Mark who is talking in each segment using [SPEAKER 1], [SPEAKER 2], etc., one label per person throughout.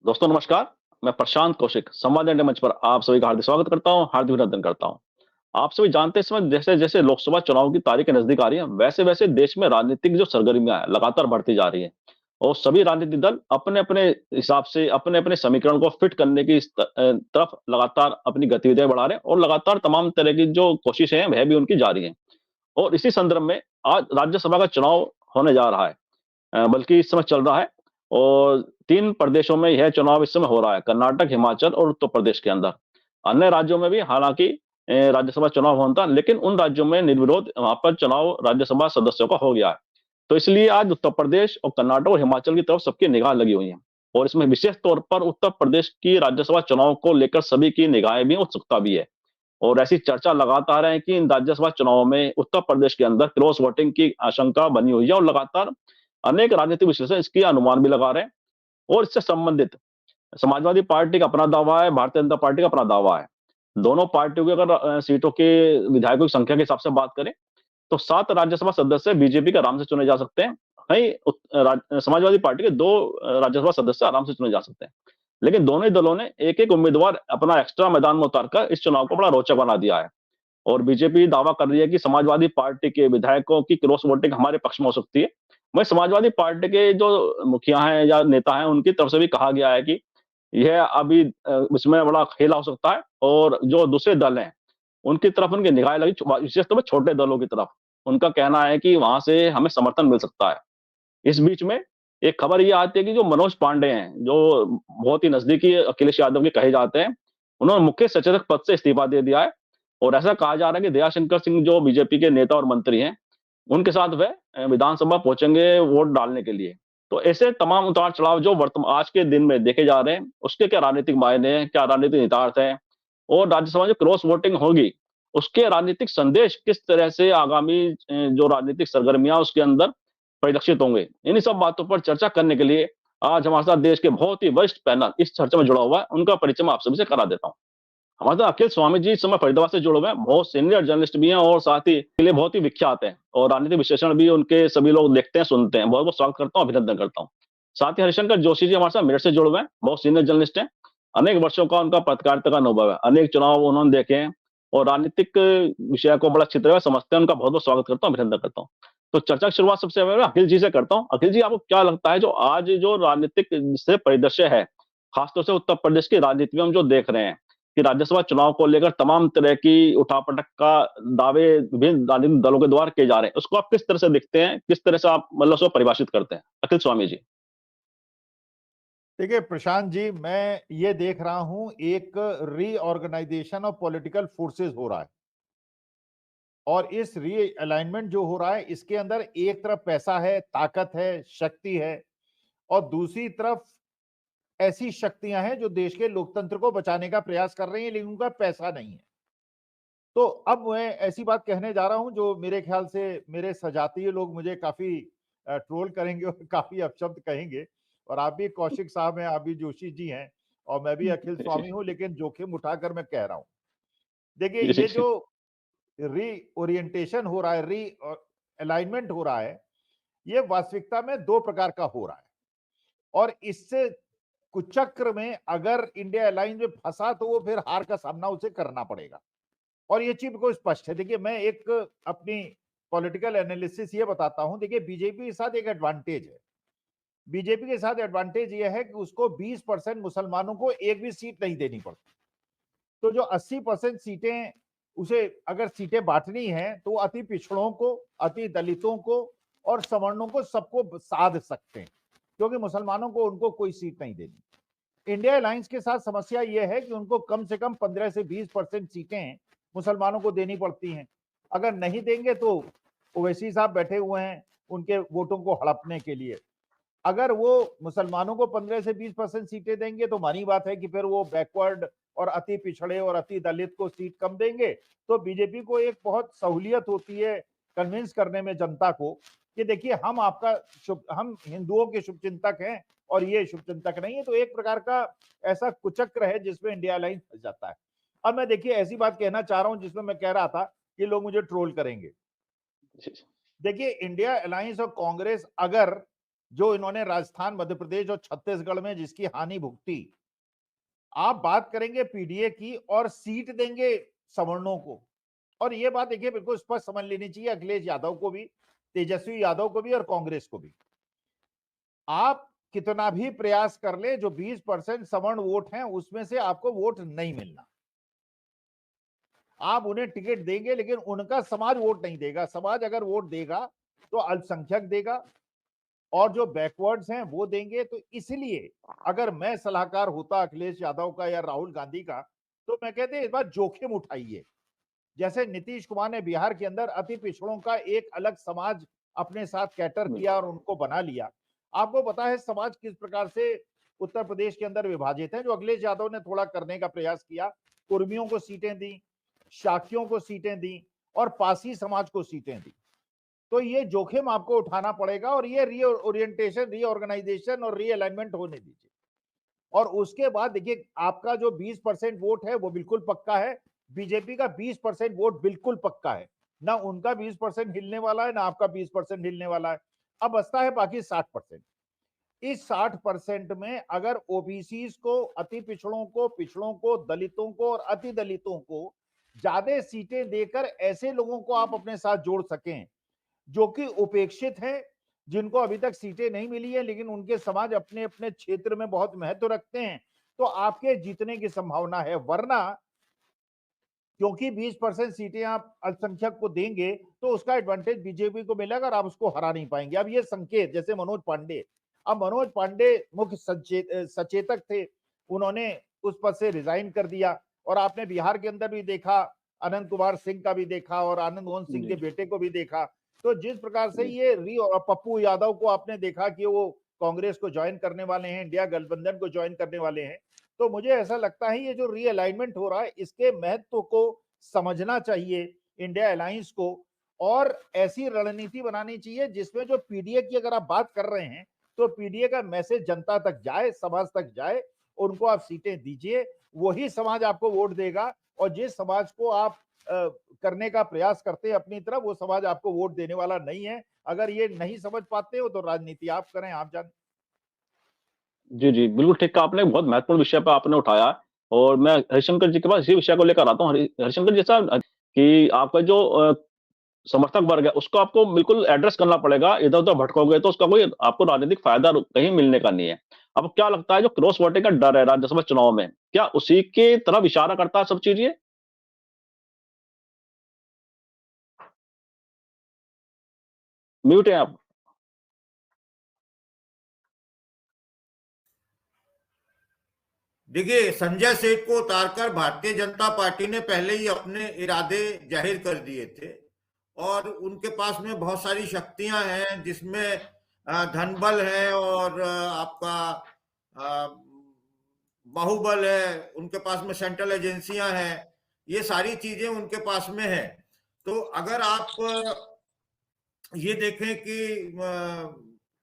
[SPEAKER 1] दोस्तों नमस्कार। मैं प्रशांत कौशिक संवाद इंडिया मंच पर आप सभी का हार्दिक स्वागत करता हूं, हार्दिक अभिनंदन करता हूं। आप सभी जानते हैं इस समय जैसे-जैसे लोकसभा चुनाव की तारीखें नजदीक आ रही हैं, वैसे-वैसे देश में राजनीतिक जो सरगर्मियां हैं, लगातार बढ़ती जा रही हैं। और सभी राजनीतिक दल अपने-अपने हिसाब से अपने-अपने समीकरण को फिट करने की तरफ लगातार अपनी गतिविधियां बढ़ा रहे हैं और लगातार तमाम तरह की जो कोशिशें हैं, वह भी उनकी जारी हैं। और इसी संदर्भ में आज राज्यसभा का चुनाव होने जा रहा है। बल्कि इस समय चल रहा है और 3 प्रदेशों में यह चुनाव इस समय हो रहा है, कर्नाटक, हिमाचल और उत्तर प्रदेश के अंदर। अन्य राज्यों में भी हालाँकि राज्यसभा चुनाव होना था, लेकिन उन राज्यों में निर्विरोध वहाँ पर चुनाव राज्यसभा सदस्यों का हो गया है। तो इसलिए आज उत्तर प्रदेश और कर्नाटक और हिमाचल की तरफ सबकी निगाह लगी हुई है और इसमें विशेष तौर पर उत्तर प्रदेश की राज्यसभा चुनाव को लेकर सभी की निगाहें भी हैं, उत्सुकता भी है। और ऐसी चर्चा लगातार है कि इन राज्यसभा चुनावों में उत्तर प्रदेश के अंदर क्रॉस वोटिंग की आशंका बनी हुई है और लगातार अनेक राजनीतिक विश्लेषक इसकी अनुमान भी लगा रहे हैं और इससे संबंधित समाजवादी पार्टी का अपना दावा है, भारतीय जनता पार्टी का अपना दावा है। दोनों पार्टियों की अगर सीटों के विधायकों की संख्या के हिसाब से बात करें, तो 7 राज्यसभा सदस्य बीजेपी के आराम से चुने जा सकते हैं। वहीं समाजवादी पार्टी के 2 राज्यसभा सदस्य आराम से चुने जा सकते हैं। लेकिन दोनों ही दलों ने एक-एक उम्मीदवार अपना एक्स्ट्रा मैदान में उतारकर इस चुनाव को बड़ा रोचक बना दिया है। और बीजेपी दावा कर रही है कि समाजवादी पार्टी के विधायकों की क्रॉस वोटिंग हमारे पक्ष में हो सकती है। वहीं समाजवादी पार्टी के जो मुखिया हैं या नेता हैं, उनकी तरफ से भी कहा गया है कि यह अभी इसमें बड़ा खेला हो सकता है और जो दूसरे दल हैं, उनकी तरफ उनकी निगाहें लगी विशेष तौर पे छोटे दलों की तरफ। उनका कहना है कि वहाँ से हमें समर्थन मिल सकता है। इस बीच में एक खबर ये आती है कि जो मनोज पांडे हैं, जो बहुत ही नज़दीकी अखिलेश यादव के कहे जाते हैं, उन्होंने मुख्य सचेतक पद से इस्तीफा दे दिया है और ऐसा कहा जा रहा है कि दयाशंकर सिंह जो बीजेपी के नेता और मंत्री हैं, उनके साथ वह विधानसभा पहुँचेंगे वोट डालने के लिए। तो ऐसे तमाम उतार-चढ़ाव जो आज के दिन में देखे जा रहे हैं, उसके क्या राजनीतिक मायने हैं, क्या राजनीतिक निहितार्थ हैं और राज्यसभा में जो क्रॉस वोटिंग होगी, उसके राजनीतिक संदेश किस तरह से आगामी जो राजनीतिक सरगर्मियाँ उसके अंदर परिलक्षित होंगे। इन्हीं सब बातों पर चर्चा करने के लिए आज हमारे साथ देश के बहुत ही वरिष्ठ पैनल इस चर्चा में जुड़ा हुआ है। उनका परिचय मैं आप सभी से करा देता हूँ। हमारे साथ अखिल स्वामी जी इस समय फरीदाबाद से जुड़े हुए हैं। बहुत सीनियर जर्नलिस्ट भी हैं और साथ ही के लिए बहुत ही विख्यात हैं और राजनीतिक विश्लेषण भी उनके सभी लोग देखते हैं, सुनते हैं। बहुत-बहुत स्वागत करता हूँ, अभिनंदन करता हूँ। साथ ही हरिशंकर जोशी जी हमारे साथ मेरठ से जुड़े हुए हैं। बहुत सीनियर जर्नलिस्ट हैं। अनेक वर्षों का उनका पत्रकारिता का अनुभव है। अनेक चुनाव उन्होंने देखे हैं और राजनीतिक विषय को बड़ा अच्छी तरह समझते हैं। उनका बहुत-बहुत स्वागत करता हूँ, अभिनंदन करता हूँ। तो चर्चा की शुरुआत सबसे पहले अखिल जी से करता हूँ। अखिल जी, आपको क्या लगता है जो आज जो राजनीतिक से परिदृश्य है, खासतौर से उत्तर प्रदेश की राजनीति में हम जो देख रहे हैं कि राज्यसभा चुनाव को लेकर तमाम तरह की उठापटक का दावे विभिन्न राजनीतिक दलों के द्वारा किए जा रहे हैं। उसको आप किस तरह से देखते हैं? किस तरह से आप मतलब उसको परिभाषित करते हैं? अखिल स्वामी जी।
[SPEAKER 2] देखिए प्रशांत जी, मैं ये देख रहा हूं एक रीऑर्गेनाइजेशन ऑफ पॉलिटिकल फोर्सेस हो रहा है और इस रीअलाइनमेंट जो हो रहा है इसके अंदर एक तरफ पैसा है, ताकत है, शक्ति है और दूसरी तरफ ऐसी शक्तियां हैं जो देश के लोकतंत्र को बचाने का प्रयास कर रही हैं लेकिन उनका पैसा नहीं है। तो अब मैं ऐसी बात कहने जा रहा हूं जो मेरे ख्याल से मेरे सजातीय लोग मुझे काफी ट्रोल करेंगे और काफी अपशब्द कहेंगे और आप भी कौशिक साहब हैं, आप भी जोशी जी हैं और मैं भी अखिल
[SPEAKER 1] जी,
[SPEAKER 2] स्वामी हूं, लेकिन जोखिम उठाकर मैं कह रहा हूं। देखिए
[SPEAKER 1] जी,
[SPEAKER 2] ये
[SPEAKER 1] जी,
[SPEAKER 2] जो रीओरिएंटेशन हो रहा है, री अलाइनमेंट हो रहा है, ये वास्तविकता में दो प्रकार का हो रहा है और इससे कुचक्र में अगर इंडिया अलायंस में फंसा तो वो फिर हार का सामना उसे करना पड़ेगा और ये चीज बिल्कुल स्पष्ट है। देखिए मैं एक अपनी पॉलिटिकल एनालिसिस ये बताता हूं। देखिए बीजेपी के साथ एक एडवांटेज है। बीजेपी के साथ एडवांटेज ये है कि उसको 20% मुसलमानों को एक भी सीट नहीं देनी पड़ती। तो जो 80% सीटें उसे अगर सीटें बांटनी है तो अति पिछड़ों को, अति दलितों को और सवर्णों को सबको साध सकते हैं क्योंकि मुसलमानों को उनको कोई सीट नहीं देनी। इंडिया अलायंस के साथ समस्या यह है कि उनको कम से कम 15 से 20% सीटें मुसलमानों को देनी पड़ती हैं। अगर नहीं देंगे तो ओवैसी साहब बैठे हुए हैं उनके वोटों को हड़पने के लिए। अगर वो मुसलमानों को 15 से 20% सीटें देंगे तो मानी बात है कि फिर वो बैकवर्ड और अति पिछड़े और अति दलित को सीट कम देंगे। तो बीजेपी को एक बहुत सहूलियत होती है कन्विंस करने में जनता को कि देखिए हम आपका शुभ, हम हिंदुओं के शुभचिंतक हैं और ये शुभचिंतक नहीं है। तो एक प्रकार का ऐसा कुचक्र है जिसमें इंडिया अलायंस फंस जाता है। अब मैं देखिए ऐसी बात कहना चाह रहा हूं जिसमें मैं कह रहा था कि लोग मुझे ट्रोल करेंगे।
[SPEAKER 1] जी, जी।
[SPEAKER 2] देखिए इंडिया अलायंस और कांग्रेस अगर जो इन्होंने राजस्थान, मध्य प्रदेश और छत्तीसगढ़ में जिसकी हानि भुगती। आप बात करेंगे पीडीए की और सीट देंगे सवर्णों को, और ये बात देखिए बिल्कुल स्पष्ट समझ लेनी चाहिए अखिलेश यादव को भी, तेजस्वी यादव को भी और कांग्रेस को भी। आप कितना भी प्रयास कर ले, जो 20% सवर्ण वोट हैं उसमें से आपको वोट नहीं मिलना। आप उन्हें टिकट देंगे लेकिन उनका समाज वोट नहीं देगा। समाज अगर वोट देगा तो अल्पसंख्यक देगा और जो बैकवर्ड्स हैं वो देंगे। तो इसलिए अगर मैं सलाहकार होता अखिलेश यादव का या राहुल गांधी का, तो मैं कहते इस बार जोखिम उठाइए। जैसे नीतीश कुमार ने बिहार के अंदर अति पिछड़ों का एक अलग समाज अपने साथ कैटर किया और उनको बना लिया। आपको पता है समाज किस प्रकार से उत्तर प्रदेश के अंदर विभाजित है। जो अखिलेश यादव ने थोड़ा करने का प्रयास किया, कुर्मियों को सीटें दी, शाक्यों को सीटें दी और पासी समाज को सीटें दी। तो ये जोखिम आपको उठाना पड़ेगा और ये रीओरिएंटेशन, रीऑर्गेनाइजेशन और रीअलाइनमेंट होने दीजिए। और उसके बाद देखिए आपका जो 20% वोट है वो बिल्कुल पक्का है। बीजेपी का 20% वोट बिल्कुल पक्का है। ना उनका 20% हिलने वाला है, ना आपका 20% हिलने वाला है। अब बचता है बाकी 60%। इस 60% में अगर ओबीसी को, अति पिछड़ों को, दलितों को और अति दलितों को ज्यादा सीटें देकर ऐसे लोगों को आप अपने साथ जोड़ सकें जो कि उपेक्षित हैं, जिनको अभी तक सीटें नहीं मिली है लेकिन उनके समाज अपने अपने क्षेत्र में बहुत महत्व रखते हैं, तो आपके जीतने की संभावना है। वरना क्योंकि 20% सीटें आप अल्पसंख्यक को देंगे तो उसका एडवांटेज बीजेपी को मिलेगा और आप उसको हरा नहीं पाएंगे। अब ये संकेत, जैसे मनोज पांडे, अब मनोज पांडे मुख्य सचेतक थे, उन्होंने उस पद से रिजाइन कर दिया। और आपने बिहार के अंदर भी देखा, अनंत कुमार सिंह का भी देखा और आनंद मोहन सिंह के
[SPEAKER 1] जी,
[SPEAKER 2] बेटे को भी देखा। तो जिस प्रकार से
[SPEAKER 1] जी।
[SPEAKER 2] ये पप्पू यादव को आपने देखा कि वो कांग्रेस को ज्वाइन करने वाले हैं, इंडिया गठबंधन को ज्वाइन करने वाले हैं। तो मुझे ऐसा लगता है ये जो रीअलाइनमेंट हो रहा है इसके महत्व को समझना चाहिए इंडिया अलायंस को, और ऐसी रणनीति बनानी चाहिए जिसमें जो पीडीए की अगर आप बात कर रहे हैं तो पीडीए का मैसेज जनता तक जाए, समाज तक जाए, उनको आप सीटें दीजिए, वही समाज आपको वोट देगा। और जिस समाज को आप करने का प्रयास करते हैं अपनी तरफ, वो समाज आपको वोट देने वाला नहीं है। अगर ये नहीं समझ पाते हो तो राजनीति आप करें, आप जान।
[SPEAKER 1] जी, जी, बिल्कुल ठीक कहा आपने, बहुत महत्वपूर्ण विषय पे आपने उठाया है और मैं हरिशंकर जी के पास इसी विषय को लेकर आता हूँ। हरिशंकर जी साहब कि आपका जो समर्थक वर्ग है, उसको आपको बिल्कुल एड्रेस करना पड़ेगा, इधर-उधर भटकोगे तो उसका कोई आपको राजनीतिक फ़ायदा कहीं मिलने का नहीं है। आपको क्या लगता है जो क्रॉस वोटिंग का डर है राज्यसभा चुनाव में, क्या उसी की तरफ इशारा करता है सब चीज़ ये? म्यूट हैं आप।
[SPEAKER 3] देखिए, संजय सेठ को उतारकर भारतीय जनता पार्टी ने पहले ही अपने इरादे जाहिर कर दिए थे और उनके पास में बहुत सारी शक्तियां हैं जिसमें धन बल है और आपका अ, बाहुबल है, उनके पास में सेंट्रल एजेंसियां हैं, ये सारी चीजें उनके पास में है। तो अगर आप ये देखें कि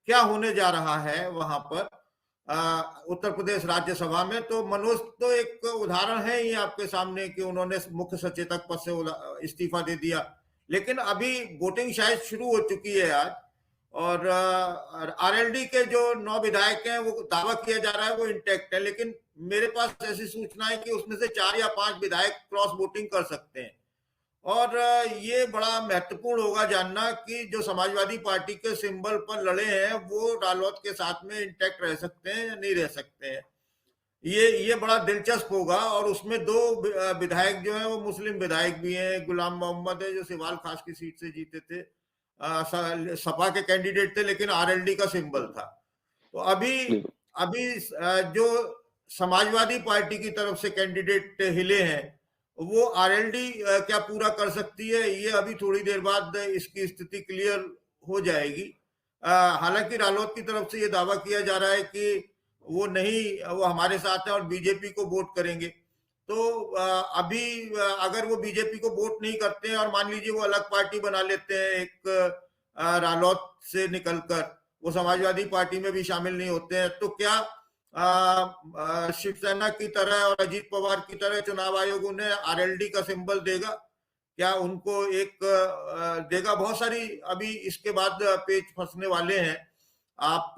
[SPEAKER 3] क्या होने जा रहा है वहां पर उत्तर प्रदेश राज्यसभा में, तो मनोज तो एक उदाहरण है ही आपके सामने कि उन्होंने मुख्य सचेतक पद से इस्तीफा दे दिया। लेकिन अभी वोटिंग शायद शुरू हो चुकी है आज और आरएलडी के जो 9 विधायक हैं वो दावा किया जा रहा है वो इंटैक्ट है, लेकिन मेरे पास ऐसी सूचना है कि उसमें से 4 या 5 विधायक क्रॉस वोटिंग कर सकते हैं। और ये बड़ा महत्वपूर्ण होगा जानना कि जो समाजवादी पार्टी के सिंबल पर लड़े हैं वो रालोद के साथ में इंटैक्ट रह सकते हैं या नहीं रह सकते हैं। ये बड़ा दिलचस्प होगा। और उसमें 2 विधायक जो हैं वो मुस्लिम विधायक भी हैं। गुलाम मोहम्मद है जो सिवाल खास की सीट से जीते थे, सपा के कैंडिडेट थे लेकिन आरएलडी का सिंबल था। तो अभी
[SPEAKER 1] बिल्कुल।
[SPEAKER 3] अभी जो समाजवादी पार्टी की तरफ से कैंडिडेट हिले हैं वो आरएलडी क्या पूरा कर सकती है, ये अभी थोड़ी देर बाद इसकी स्थिति क्लियर हो जाएगी। हालांकि रालोद की तरफ से ये दावा किया जा रहा है कि वो नहीं, वो हमारे साथ है और बीजेपी को वोट करेंगे। तो अभी अगर वो बीजेपी को वोट नहीं करते हैं और मान लीजिए वो अलग पार्टी बना लेते हैं, एक रालोद से निकलकर वो समाजवादी पार्टी में भी शामिल नहीं होते हैं, तो क्या शिवसेना की तरह और अजीत पवार की तरह चुनाव आयोग उन्हें आरएलडी का सिंबल देगा? क्या उनको एक देगा? बहुत सारी अभी इसके बाद पेच फंसने वाले हैं। आप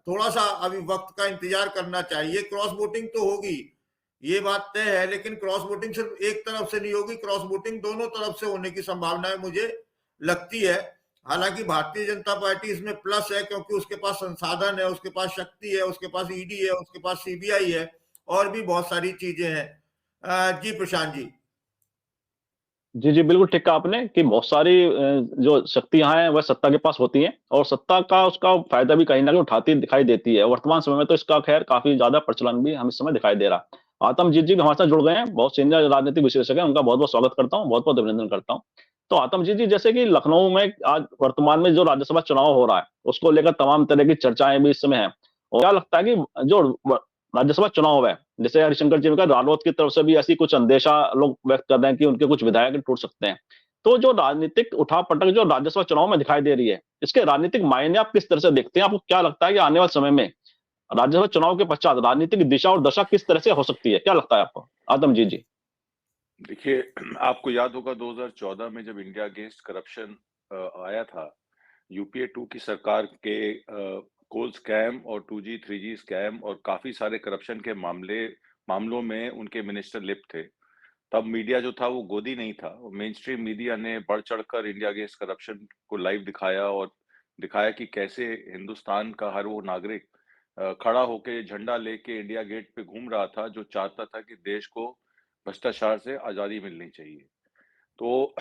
[SPEAKER 3] थोड़ा सा अभी वक्त का इंतजार करना चाहिए। क्रॉस वोटिंग तो होगी, ये बात तय है, लेकिन क्रॉस वोटिंग सिर्फ एक तरफ से नहीं होगी, क्रॉस वोटिंग दोनों तरफ से होने की संभावनाएं मुझे लगती है। हालांकि भारतीय जनता पार्टी इसमें प्लस है, क्योंकि उसके पास संसाधन है, उसके पास शक्ति है, उसके पास ईडी है, उसके पास सीबीआई है, और भी बहुत सारी चीजें हैं। जी प्रशांत जी।
[SPEAKER 1] जी, जी, बिल्कुल ठीक कहा आपने कि बहुत सारी जो शक्तियाँ हैं वह सत्ता के पास होती हैं और सत्ता का उसका फ़ायदा भी कहीं न कहीं उठाती दिखाई देती है। वर्तमान समय में तो इसका ख़ैर काफ़ी ज़्यादा प्रचलन भी हमें इस समय दिखाई दे रहा है। आतमजीत जी भी हमारे साथ जुड़ गए हैं, बहुत सीनियर राजनीतिक विश्लेषक हैं, उनका बहुत-बहुत स्वागत करता हूँ, बहुत-बहुत अभिनंदन करता हूँ। तो आतमजीत जी, जैसे कि लखनऊ में आज वर्तमान में जो राज्यसभा चुनाव हो रहा है, उसको लेकर तमाम तरह की चर्चाएँ भी इस समय हैं। और क्या लगता है कि जो व राज्यसभा चुनाव है, जैसे हरिशंकर जी ने कहा, रालोद की तरफ से भी ऐसी कुछ अंदेशा लोग व्यक्त कर रहे हैं कि उनके कुछ विधायक टूट सकते हैं। तो जो राजनीतिक उठापटक जो राज्यसभा चुनाव में दिखाई दे रही है, इसके राजनीतिक मायने आप किस तरह से देखते हैं? आपको क्या लगता है कि आने वाले समय में राज्यसभा चुनाव के पश्चात राजनीतिक दिशा और दशा किस तरह से हो सकती है? क्या लगता है आपको? आदमजीत जी।
[SPEAKER 4] देखिए, आपको याद होगा 2014 में जब इंडिया अगेंस्ट करप्शन आया था, यूपीए 2 की सरकार के कोल स्कैम और 2G 3G स्कैम और काफ़ी सारे करप्शन के मामलों में उनके मिनिस्टर लिप्त थे। तब मीडिया जो था वो गोदी नहीं था। मेन स्ट्रीम मीडिया ने बढ़-चढ़कर इंडिया अगेंस्ट करप्शन को लाइव दिखाया और दिखाया कि कैसे हिंदुस्तान का हर वो नागरिक खड़ा होके झंडा लेके इंडिया गेट पे घूम रहा था, जो चाहता था कि देश को भ्रष्टाचार से आज़ादी मिलनी चाहिए। तो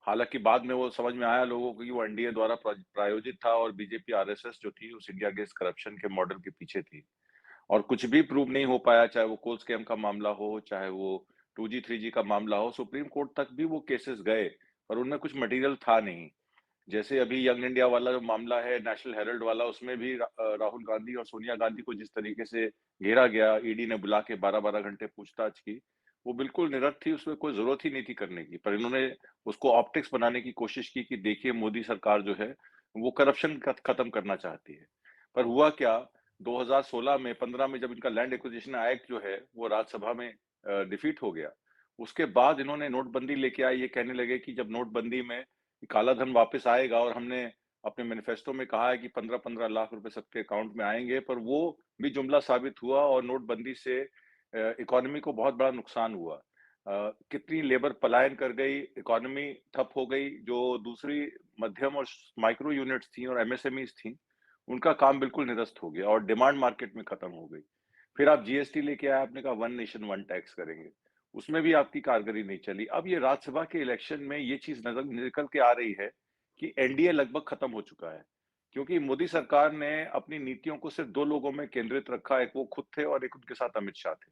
[SPEAKER 4] हालाँकि बाद में वो समझ में आया लोगों को कि वो एनडीए द्वारा प्रायोजित था और बीजेपी आरएसएस जो थी उस इंडिया अगेंस्ट करप्शन के मॉडल के पीछे थी। और कुछ भी प्रूव नहीं हो पाया, चाहे वो कोल स्कैम का मामला हो, चाहे वो 2G 3G का मामला हो, सुप्रीम कोर्ट तक भी वो केसेस गए, पर उनमें कुछ मटेरियल था नहीं। जैसे अभी यंग इंडिया वाला जो मामला है, नेशनल हेराल्ड वाला, उसमें भी राहुल गांधी और सोनिया गांधी को जिस तरीके से घेरा गया, ईडी ने बुला के 12-12 घंटे पूछताछ की, वो बिल्कुल निरर्थ थी, उसमें कोई ज़रूरत ही नहीं थी करने की। पर इन्होंने उसको ऑप्टिक्स बनाने की कोशिश की कि देखिए मोदी सरकार जो है, वो करप्शन खत्म करना चाहती है। पर हुआ क्या, 2016 में 15 में जब इनका लैंड एक्विजिशन एक्ट जो है, वो राज्यसभा में डिफीट हो गया। उसके बाद इन्होंने नोटबंदी लेके आए, ये कहने लगे कि जब नोटबंदी में काला धन वापस आएगा और हमने अपने मैनिफेस्टो में कहा है कि 15-15 लाख रुपए सबके अकाउंट में आएंगे, पर वो भी जुमला साबित हुआ और नोटबंदी से इकोनॉमी को बहुत बड़ा नुकसान हुआ। कितनी लेबर पलायन कर गई, इकोनॉमी ठप हो गई, जो दूसरी मध्यम और माइक्रो यूनिट्स थी और एमएसएमईज थी, उनका काम बिल्कुल निरस्त हो गया और डिमांड मार्केट में खत्म हो गई। फिर आप जीएसटी लेके आए, आपने कहा वन नेशन वन टैक्स करेंगे, उसमें भी आपकी कारगरी नहीं चली। अब ये राज्यसभा के इलेक्शन में ये चीज नजर निकल के आ रही है कि एनडीए लगभग खत्म हो चुका है, क्योंकि मोदी सरकार ने अपनी नीतियों को सिर्फ दो लोगों में केंद्रित रखा, एक वो खुद थे और एक उनके साथ अमित शाह थे।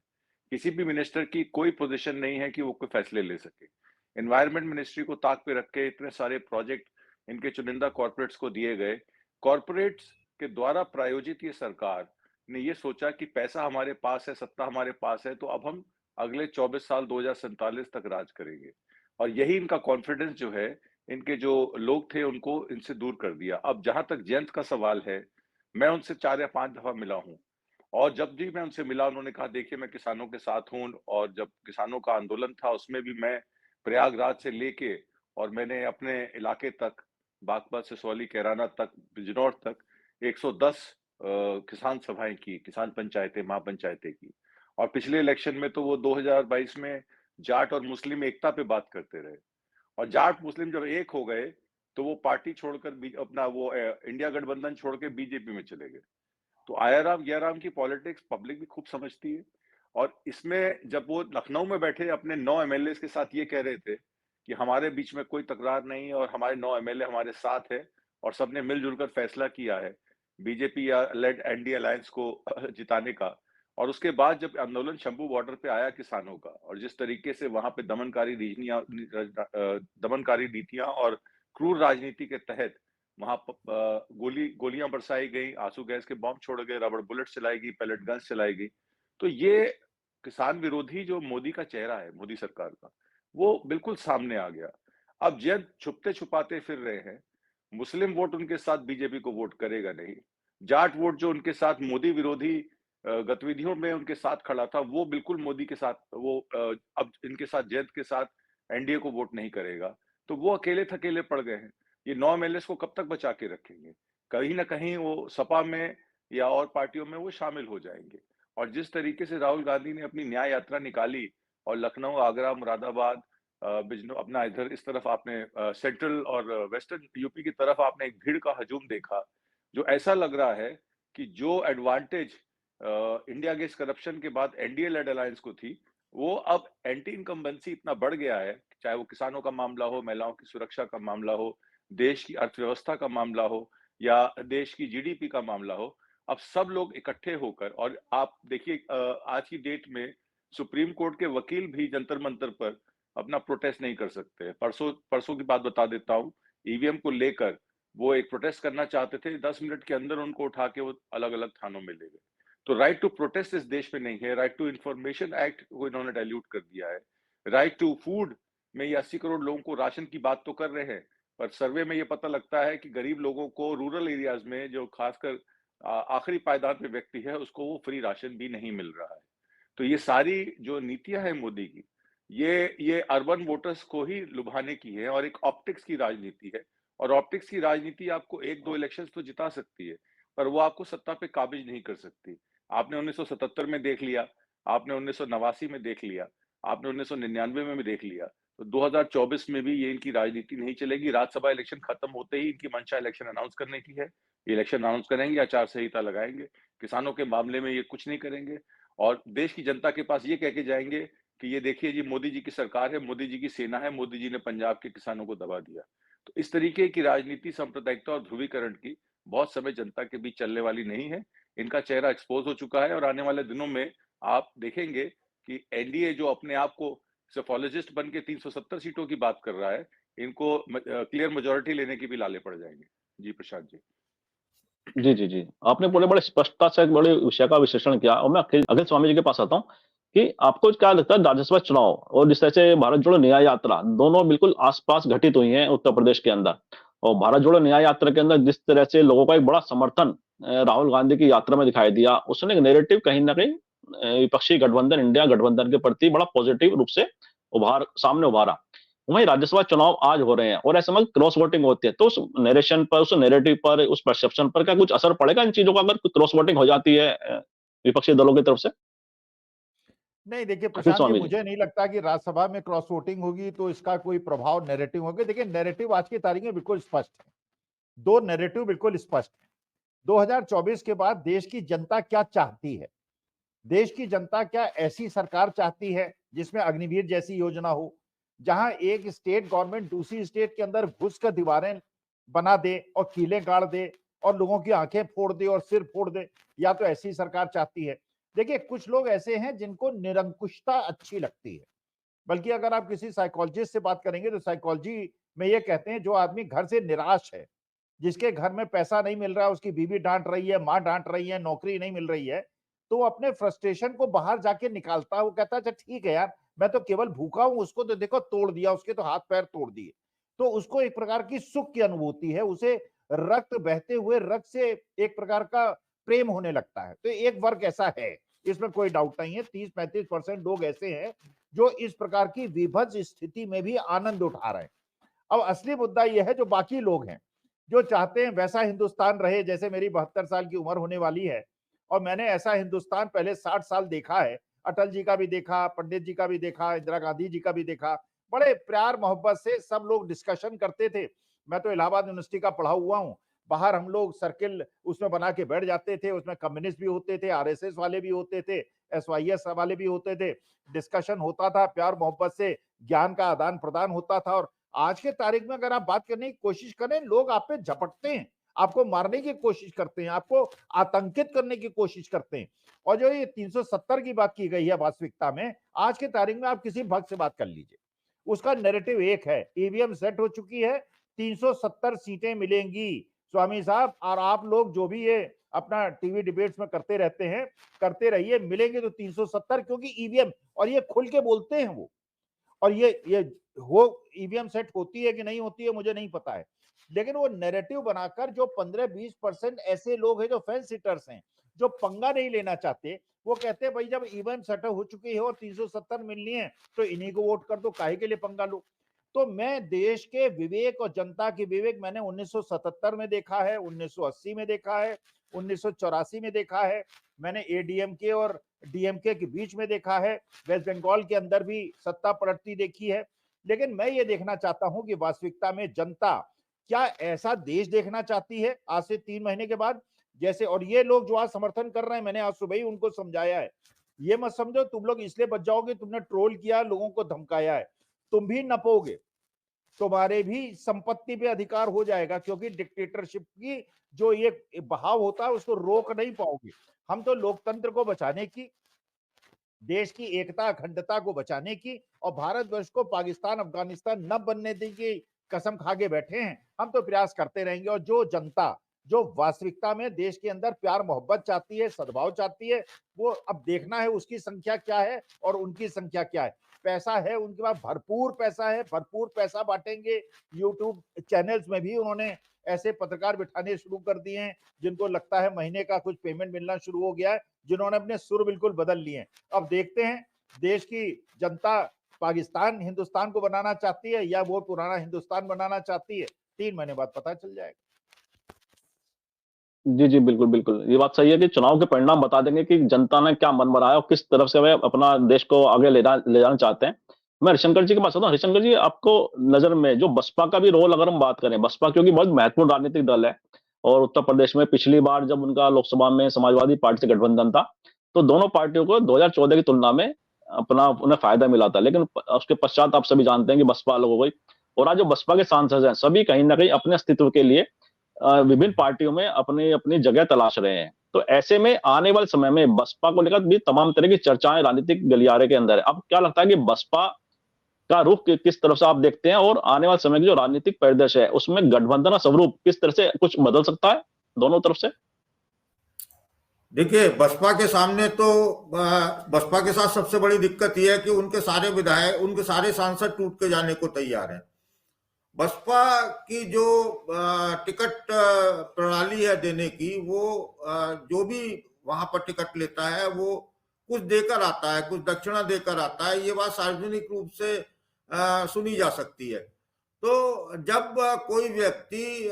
[SPEAKER 4] किसी भी मिनिस्टर की कोई पोजीशन नहीं है कि वो कोई फैसले ले सके। एनवायरमेंट मिनिस्ट्री को ताक पे रख के इतने सारे प्रोजेक्ट इनके चुनिंदा कॉर्पोरेट्स को दिए गए। कॉर्पोरेट्स के द्वारा प्रायोजित ये सरकार ने ये सोचा कि पैसा हमारे पास है, सत्ता हमारे पास है, तो अब हम अगले 24 साल 2047 तक राज करेंगे। और यही इनका कॉन्फिडेंस जो है, इनके जो लोग थे उनको इनसे दूर कर दिया। अब जहां तक जयंत का सवाल है, मैं उनसे 4 या 5 दफा मिला हूं और जब भी मैं उनसे मिला उन्होंने कहा देखिए मैं किसानों के साथ हूं, और जब किसानों का आंदोलन था उसमें भी मैं प्रयागराज से लेके और मैंने अपने इलाके तक, बागपत से सौली कैराना तक, बिजनौर तक 110 किसान सभाएं की, किसान पंचायतें, महापंचायतें की। और पिछले इलेक्शन में तो वो 2022 में जाट और मुस्लिम एकता पे बात करते रहे, और जाट मुस्लिम जब एक हो गए तो वो पार्टी छोड़कर अपना वो इंडिया गठबंधन छोड़ के बीजेपी में चले गए। तो आयाराम गयाराम की पॉलिटिक्स पब्लिक भी खूब समझती है। और इसमें जब वो लखनऊ में बैठे अपने 9 एमएलए के साथ ये कह रहे थे कि हमारे बीच में कोई तकरार नहीं है और हमारे 9 एमएलए हमारे साथ है और सबने मिलजुल कर फैसला किया है बीजेपी या लेड एनडीए अलायंस को जिताने का। और उसके बाद जब आंदोलन शंभू बॉर्डर पे आया किसानों का, और जिस तरीके से वहां पे दमनकारी नीतियां और क्रूर राजनीति के तहत वहां गोलियां बरसाई गई, आंसू गैस के बॉम्ब छोड़े गए, रबड़ बुलेट चलाई गई, पैलेट गन्स चलाई गई। तो ये किसान विरोधी जो मोदी का चेहरा है, मोदी सरकार का, वो बिल्कुल सामने आ गया। अब जब छुपते छुपाते फिर रहे हैं, मुस्लिम वोट उनके साथ बीजेपी को वोट करेगा नहीं, जाट वोट जो उनके साथ मोदी विरोधी गतिविधियों में उनके साथ खड़ा था, वो बिल्कुल मोदी के साथ, वो अब इनके साथ, जैद के साथ एनडीए को वोट नहीं करेगा। तो वो अकेले थकेले पड़ गए हैं। ये 9 एमएलए को कब तक बचा के रखेंगे? कहीं ना कहीं वो सपा में या और पार्टियों में वो शामिल हो जाएंगे। और जिस तरीके से राहुल गांधी ने अपनी न्याय यात्रा निकाली और लखनऊ, आगरा, मुरादाबाद, बिजनौर, अपना इधर इस तरफ आपने सेंट्रल और वेस्टर्न यूपी की तरफ आपने एक भीड़ का हजूम देखा, जो ऐसा लग रहा है कि जो एडवांटेज इंडिया अगेंस्ट करप्शन के बाद एनडीए लेड अलायंस को थी, वो अब एंटी इनकम्बेंसी इतना बढ़ गया है, चाहे वो किसानों का मामला हो, महिलाओं की सुरक्षा का मामला हो, देश की अर्थव्यवस्था का मामला हो या देश की जीडीपी का मामला हो। अब सब लोग इकट्ठे होकर, और आप देखिए आज की डेट में सुप्रीम कोर्ट के वकील भी जंतर मंतर पर अपना प्रोटेस्ट नहीं कर सकते। परसों परसों की बात बता देता हूँ, ईवीएम को लेकर वो एक प्रोटेस्ट करना चाहते थे, 10 मिनट के अंदर उनको उठा के वो अलग अलग थानों में ले गए। तो राइट टू प्रोटेस्ट इस देश में नहीं है। राइट टू इंफॉर्मेशन एक्ट को इन्होंने डाइल्यूट कर दिया है। राइट टू फूड में ये 80 करोड़ लोगों को राशन की बात तो कर रहे हैं, पर सर्वे में ये पता लगता है कि गरीब लोगों को रूरल एरियाज में, जो खासकर आखिरी पायदान पे व्यक्ति है, उसको वो फ्री राशन भी नहीं मिल रहा है। तो ये सारी जो नीतियां हैं मोदी की, ये अर्बन वोटर्स को ही लुभाने की है और एक ऑप्टिक्स की राजनीति है। और ऑप्टिक्स की राजनीति आपको 1-2 इलेक्शंस तो जिता सकती है, पर वो आपको सत्ता पे काबिज नहीं कर सकती। आपने 1977 में देख लिया, आपने 1989 में देख लिया, आपने 1999 में भी देख लिया। तो 2024 में भी ये इनकी राजनीति नहीं चलेगी। राज्यसभा इलेक्शन खत्म होते ही इनकी मंशा इलेक्शन अनाउंस करने की है। ये इलेक्शन अनाउंस करेंगे, आचार संहिता लगाएंगे, किसानों के मामले में ये कुछ नहीं करेंगे और देश की जनता के पास ये कह के जाएंगे कि ये देखिए जी, मोदी जी की सरकार है, मोदी जी की सेना है, मोदी जी ने पंजाब के किसानों को दबा दिया। तो इस तरीके की राजनीति, सांप्रदायिकता और ध्रुवीकरण की बहुत समय जनता के बीच चलने वाली नहीं है। इनका चेहरा एक्सपोज हो चुका है और आने वाले दिनों में आप देखेंगे कि एनडीए जो अपने आप को सेफोलॉजिस्ट बन के 370 सीटों की बात कर रहा है, इनको क्लियर मेजोरिटी लेने की भी लाले पड़ जाएंगे। जी प्रशांत जी।
[SPEAKER 1] जी, जी, जी। आपने बड़े स्पष्टता से एक बड़े विषय का विश्लेषण किया और मैं अखिल अखिल स्वामी जी के पास आता हूँ कि आपको क्या लगता है राज्यसभा चुनाव और जिस तरह से भारत जोड़ो न्याय यात्रा दोनों बिल्कुल आस-पास घटित हुई हैं उत्तर प्रदेश के अंदर और भारत जोड़ो न्याय यात्रा के अंदर जिस तरह से लोगों का एक बड़ा समर्थन राहुल गांधी की यात्रा में दिखाई दिया, उसने एक नैरेटिव कहीं न कहीं विपक्षी गठबंधन, इंडिया गठबंधन के प्रति बड़ा पॉजिटिव रूप से सामने उभारा। वहीं राज्यसभा चुनाव आज हो रहे हैं और ऐसे में क्रॉस वोटिंग होती है तो उस नरेशन पर, उस नैरेटिव पर, उस परसेप्शन पर क्या कुछ असर पड़ेगा इन चीजों का अगर क्रॉस वोटिंग हो जाती है विपक्षी दलों की तरफ से?
[SPEAKER 2] नहीं, देखिए
[SPEAKER 1] अखिल
[SPEAKER 2] प्रशांत जी,
[SPEAKER 1] स्वामी जी।
[SPEAKER 2] मुझे नहीं लगता कि राज्यसभा में क्रॉस वोटिंग होगी तो इसका कोई प्रभाव नैरेटिव होगा। देखिए, नैरेटिव आज की तारीख में बिल्कुल स्पष्ट है। दो नैरेटिव बिल्कुल स्पष्ट है। 2024 के बाद देश की जनता क्या चाहती है? देश की जनता क्या ऐसी सरकार चाहती है जिसमें अग्निवीर जैसी योजना हो, जहां एक स्टेट गवर्नमेंट दूसरी स्टेट के अंदर घुस कर दीवारें बना दे और कीलें गाड़ दे और लोगों की आंखें फोड़ दे और सिर फोड़ दे? या तो ऐसी सरकार चाहती है? देखिए, कुछ लोग ऐसे हैं जिनको निरंकुशता अच्छी लगती है। बल्कि अगर आप किसी साइकोलॉजिस्ट से बात करेंगे तो साइकोलॉजी में ये कहते हैं, जो आदमी घर से निराश है, जिसके घर में पैसा नहीं मिल रहा है, उसकी बीवी डांट रही है, माँ डांट रही है, नौकरी नहीं मिल रही है, तो वो अपने फ्रस्ट्रेशन को बाहर जाके निकालता है। वो कहता है अच्छा ठीक है यार, मैं तो केवल भूखा हूं, उसको तो देखो तोड़ दिया, उसके तो हाथ पैर तोड़ दिए। तो उसको एक प्रकार की सुख की अनुभूति है, उसे रक्त बहते हुए रक्त से एक प्रकार का प्रेम होने लगता है। तो एक वर्ग ऐसा है, इसमें कोई डाउट नहीं है। 30-35% लोग ऐसे हैं जो इस प्रकार की विभत्स स्थिति में भी आनंद उठा रहे हैं। अब असली मुद्दा यह है, जो बाकी लोग हैं, जो चाहते हैं वैसा हिंदुस्तान रहे, जैसे मेरी 72 साल की उम्र होने वाली है और मैंने ऐसा हिंदुस्तान पहले 60 साल देखा है। अटल जी का भी देखा, पंडित जी का भी देखा, इंदिरा गांधी जी का भी देखा। बड़े प्यार मोहब्बत से सब लोग डिस्कशन करते थे। मैं तो इलाहाबाद यूनिवर्सिटी का पढ़ा हुआ हूँ। बाहर हम लोग सर्किल उसमें बना के बैठ जाते थे, उसमें कम्युनिस्ट भी होते थे, आरएसएस वाले भी होते थे, एसवाईएस वाले भी होते थे। डिस्कशन होता था, प्यार मोहब्बत से ज्ञान का आदान प्रदान होता था। और आज के तारीख में अगर आप बात करने की कोशिश करें, लोग आप पे झपटते हैं, आपको मारने की कोशिश करते हैं, आपको आतंकित करने की कोशिश करते हैं। और जो ये 370 की बात की गई है, वास्तविकता में आज के तारीख में आप किसी भक्त से बात कर लीजिए, उसका नैरेटिव एक है, ईवीएम सेट हो चुकी है, 370 सीटें मिलेंगी स्वामी साहब। और आप लोग जो भी ये अपना टीवी डिबेट्स में करते रहते हैं, करते रहिए, मिलेंगे तो 370, क्योंकि ईवीएम, और ये खुल के बोलते हैं वो। और ये हो ईवीएम सेट होती है कि नहीं होती है मुझे नहीं पता है, लेकिन वो नैरेटिव बनाकर जो 15-20% ऐसे लोग हैं जो फेंस सिटर्स हैं, जो पंगा नहीं लेना चाहते, वो कहते हैं भाई जब ईवीएम सेट हो चुकी है और 370 मिलनी है तो इन्हीं को वोट कर दो, काहे के लिए पंगा लो। तो मैं देश के विवेक और जनता के विवेक मैंने 1977 में देखा है, 1980 में देखा है, 1984 में देखा है, मैंने एडीएमके और डीएमके के बीच में देखा है, वेस्ट बंगाल के अंदर भी सत्ता पलटती देखी है। लेकिन मैं ये देखना चाहता हूं कि वास्तविकता में जनता क्या ऐसा देश देखना चाहती है आज से 3 महीने के बाद? जैसे, और ये लोग जो आज समर्थन कर रहे हैं, मैंने आज सुबह ही उनको समझाया है, ये मत समझो तुम लोग इसलिए बच जाओगे, तुमने ट्रोल किया, लोगों को धमकाया है, तुम भी नपोगे, तुम्हारे भी संपत्ति पे अधिकार हो जाएगा, क्योंकि डिक्टेटरशिप की जो ये बहाव होता है उसको रोक नहीं पाओगे। हम तो लोकतंत्र को बचाने की, देश की एकता अखंडता को बचाने की और भारतवर्ष को पाकिस्तान अफगानिस्तान न बनने देने की कसम खा के बैठे हैं। हम तो प्रयास करते रहेंगे, और जो जनता जो वास्तविकता में देश के अंदर प्यार मोहब्बत चाहती है, सद्भाव चाहती है, वो अब देखना है उसकी संख्या क्या है और उनकी संख्या क्या है। पैसा है उनके पास, भरपूर पैसा है, भरपूर पैसा बांटेंगे। यूट्यूब चैनल्स में भी उन्होंने ऐसे पत्रकार बिठाने शुरू कर दिए हैं जिनको लगता है महीने का कुछ पेमेंट मिलना शुरू हो गया है, जिन्होंने अपने सुर बिल्कुल बदल लिए हैं। अब देखते हैं देश की जनता पाकिस्तान हिंदुस्तान को बनाना चाहती है या वो पुराना हिंदुस्तान बनाना चाहती है, 3 महीने बाद पता चल जाएगा।
[SPEAKER 1] जी, जी, बिल्कुल, बिल्कुल। ये बात सही है कि चुनाव के परिणाम बता देंगे कि जनता ने क्या मन बनाया और किस तरफ से वे अपना देश को आगे ले जाना चाहते हैं। मैं हरिशंकर जी के पास आता हूँ। हरिशंकर जी, आपको नज़र में जो बसपा का भी रोल अगर हम बात करें, बसपा क्योंकि बहुत महत्वपूर्ण राजनीतिक दल है और उत्तर प्रदेश में पिछली बार जब उनका लोकसभा में समाजवादी पार्टी से गठबंधन था, तो दोनों पार्टियों को 2014 की तुलना में उन्हें फ़ायदा मिला था। लेकिन उसके पश्चात आप सभी जानते हैं कि बसपा अलग हो गई और आज जो बसपा के सांसद हैं, सभी कहीं न कहीं अपने अस्तित्व के लिए विभिन्न पार्टियों में अपनी-अपनी जगह तलाश रहे हैं। तो ऐसे में आने वाले समय में बसपा को लेकर भी तमाम तरह की चर्चाएँ राजनीतिक गलियारे के अंदर है। अब क्या लगता है कि बसपा का रुख किस तरफ से आप देखते हैं और आने वाले समय की जो राजनीतिक परिदृश्य है, उसमें गठबंधन का स्वरूप किस तरह से कुछ बदल सकता है दोनों तरफ से?
[SPEAKER 3] देखिए, बसपा के सामने तो बसपा के साथ सबसे बड़ी दिक्कत यह है कि उनके सारे विधायक, उनके सारे सांसद टूट के जाने को तैयार हैं। बसपा की जो टिकट प्रणाली है देने की, वो जो भी वहां पर टिकट लेता है वो कुछ देकर आता है, कुछ दक्षिणा देकर आता है। ये बात सार्वजनिक रूप से सुनी जा सकती है। तो जब कोई व्यक्ति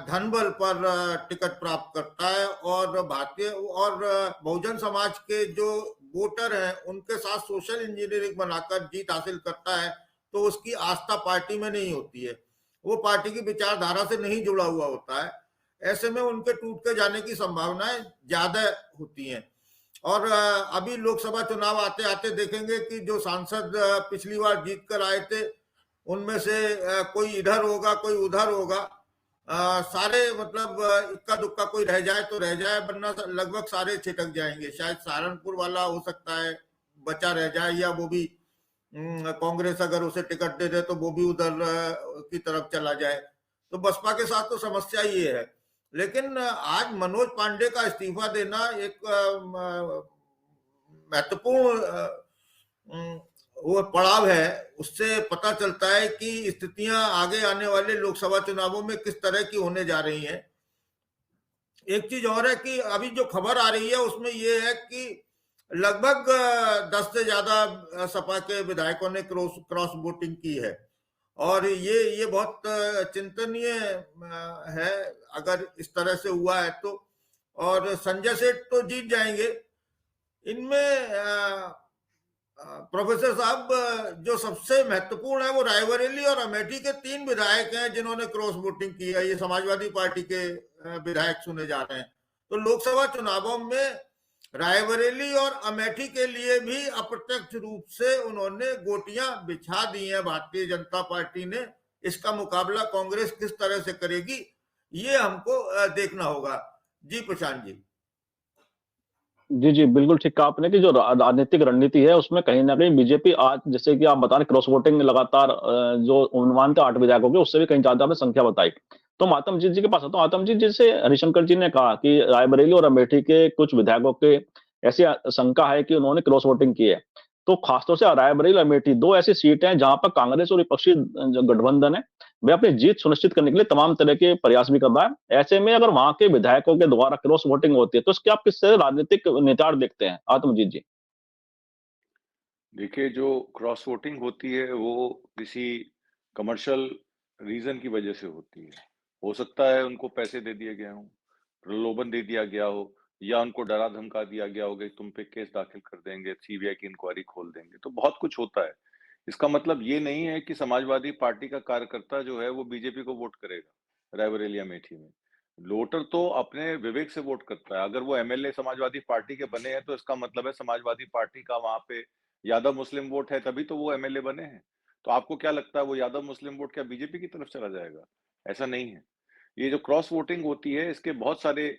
[SPEAKER 3] धन बल पर टिकट प्राप्त करता है और भारतीय और बहुजन समाज के जो वोटर हैं उनके साथ सोशल इंजीनियरिंग बनाकर जीत हासिल करता है, तो उसकी आस्था पार्टी में नहीं होती है, वो पार्टी की विचारधारा से नहीं जुड़ा हुआ होता है। ऐसे में उनके टूट के जाने की संभावनाएं ज्यादा होती हैं। और अभी लोकसभा चुनाव आते आते देखेंगे कि जो सांसद पिछली बार जीत कर आए थे, उनमें से कोई इधर होगा, कोई उधर होगा, सारे मतलब इक्का दुक्का कोई रह जाए तो रह जाए, वरना लगभग सारे छिटक जाएंगे। शायद सहारनपुर वाला हो सकता है बचा रह जाए, या वो भी कांग्रेस अगर उसे टिकट दे दे तो वो भी उधर की तरफ चला जाए। तो बसपा के साथ तो समस्या ये है। लेकिन आज मनोज पांडे का इस्तीफा देना एक महत्वपूर्ण वो पड़ाव है। उससे पता चलता है कि स्थितियां आगे आने वाले लोकसभा चुनावों में किस तरह की होने जा रही हैं। एक चीज और है कि अभी जो खबर आ रही है उसमें ये है कि लगभग 10 से ज्यादा सपा के विधायकों ने क्रॉस वोटिंग की है, और ये बहुत चिंतनीय है अगर इस तरह से हुआ है तो। और संजय सेठ तो जीत जाएंगे। इनमें प्रोफेसर साहब, जो सबसे महत्वपूर्ण है वो रायबरेली और अमेठी के 3 विधायक हैं जिन्होंने क्रॉस वोटिंग की है। ये समाजवादी पार्टी के विधायक सुने जा रहे हैं। तो लोकसभा चुनावों में रायबरेली और अमेठी के लिए भी अप्रत्यक्ष रूप से उन्होंने गोटियां बिछा दी हैं भारतीय जनता पार्टी ने। इसका मुकाबला कांग्रेस किस तरह से करेगी, ये हमको देखना होगा। जी प्रशांत जी।
[SPEAKER 1] जी, जी, बिल्कुल ठीक कहा आपने कि जो राजनीतिक रणनीति है उसमें कहीं न कहीं बीजेपी आज, जैसे कि आप बता रहे, क्रॉस वोटिंग लगातार जो अनुमान था 8 विधायकों के, उससे भी कहीं ज़्यादा आपने संख्या बताई। तो मैं आतमजीत जी के पास आता हूँ। आतम जी, जैसे हरिशंकर जी ने कहा कि रायबरेली और अमेठी के कुछ विधायकों के ऐसी शंका है कि उन्होंने क्रॉस वोटिंग की है। तो खासतौर से रायबरेली और अमेठी 2 ऐसी सीटें हैं जहां पर कांग्रेस और विपक्षी जो गठबंधन है, वे अपनी जीत सुनिश्चित करने के लिए तमाम तरह के प्रयास भी कर रहा है। ऐसे में अगर वहां के विधायकों के द्वारा क्रॉस वोटिंग होती है तो इसके आप किस तरह राजनीतिक निहितार्थ देखते हैं? आतमजीत जी।
[SPEAKER 4] देखिए, जो क्रॉस वोटिंग होती है वो किसी कमर्शियल रीजन की वजह से होती है। हो सकता है उनको पैसे दे दिए गए हों, प्रलोभन दे दिया गया हो, या उनको डरा धमका दिया गया हो कि तुम पे केस दाखिल कर देंगे, सीबीआई की इंक्वायरी खोल देंगे। तो बहुत कुछ होता है। इसका मतलब ये नहीं है कि समाजवादी पार्टी का कार्यकर्ता जो है वो बीजेपी को वोट करेगा रायबरेली अमेठी में। वोटर तो अपने विवेक से वोट करता है। अगर वो एमएलए समाजवादी पार्टी के बने हैं तो इसका मतलब है समाजवादी पार्टी का वहां पे यादव मुस्लिम वोट है, तभी तो वो एमएलए बने हैं। तो आपको क्या लगता है वो यादव मुस्लिम वोट क्या बीजेपी की तरफ चला जाएगा? ऐसा नहीं है। ये जो क्रॉस वोटिंग होती है इसके बहुत सारे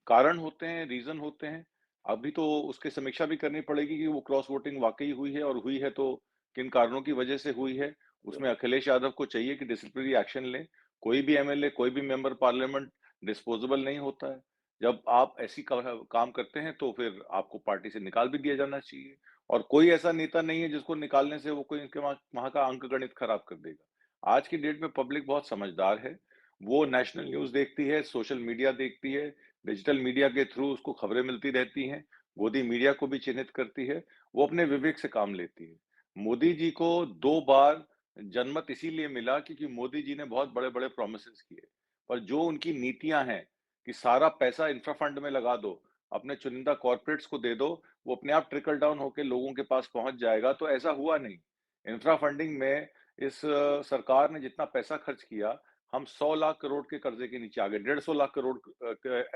[SPEAKER 4] कारण होते हैं, रीजन होते हैं। अभी तो उसकी समीक्षा भी करनी पड़ेगी कि वो क्रॉस वोटिंग वाकई हुई है, और हुई है तो किन कारणों की वजह से हुई है। उसमें अखिलेश यादव को चाहिए कि डिसिप्लिनरी एक्शन लें। कोई भी एमएलए, कोई भी मेंबर पार्लियामेंट डिस्पोजेबल नहीं होता है। जब आप ऐसी काम करते हैं तो फिर आपको पार्टी से निकाल भी दिया जाना चाहिए, और कोई ऐसा नेता नहीं है जिसको निकालने से वो कोई इनके वहां का अंक गणित खराब कर देगा। आज की डेट में पब्लिक बहुत समझदार है। वो नेशनल न्यूज देखती है, सोशल मीडिया देखती है, डिजिटल मीडिया के थ्रू उसको खबरें मिलती रहती हैं, गोदी मीडिया को भी चिन्हित करती है। वो अपने विवेक से काम लेती है। मोदी जी को 2 बार जनमत इसीलिए मिला क्योंकि मोदी जी ने बहुत बड़े-बड़े प्रोमिसेस किए। पर जो उनकी नीतियां हैं कि सारा पैसा इंफ्रा फंड में लगा दो, अपने चुनिंदा कॉर्पोरेट्स को दे दो, वो अपने आप ट्रिकल डाउन होकर लोगों के पास पहुंच जाएगा, तो ऐसा हुआ नहीं। इंफ्रा फंडिंग में इस सरकार ने जितना पैसा खर्च किया, हम 100 लाख करोड़ के कर्जे के नीचे आ गए, 150 लाख करोड़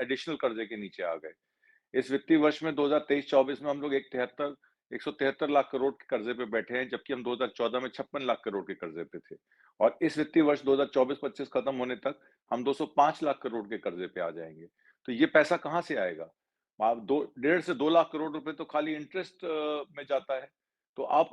[SPEAKER 4] एडिशनल कर्जे के नीचे आ गए। इस वित्तीय वर्ष में 2023-24 में हम लोग 173 लाख करोड़ के कर्जे पे बैठे हैं, जबकि हम 2014 में 56 लाख करोड़ के कर्जे पे थे। और इस वित्तीय वर्ष 2024-25 खत्म होने तक हम 205 लाख करोड़ के कर्जे पे आ जाएंगे। तो ये पैसा कहाँ से आएगा? आप 1.5 से 2 लाख करोड़ रुपए तो खाली इंटरेस्ट में जाता है। तो आप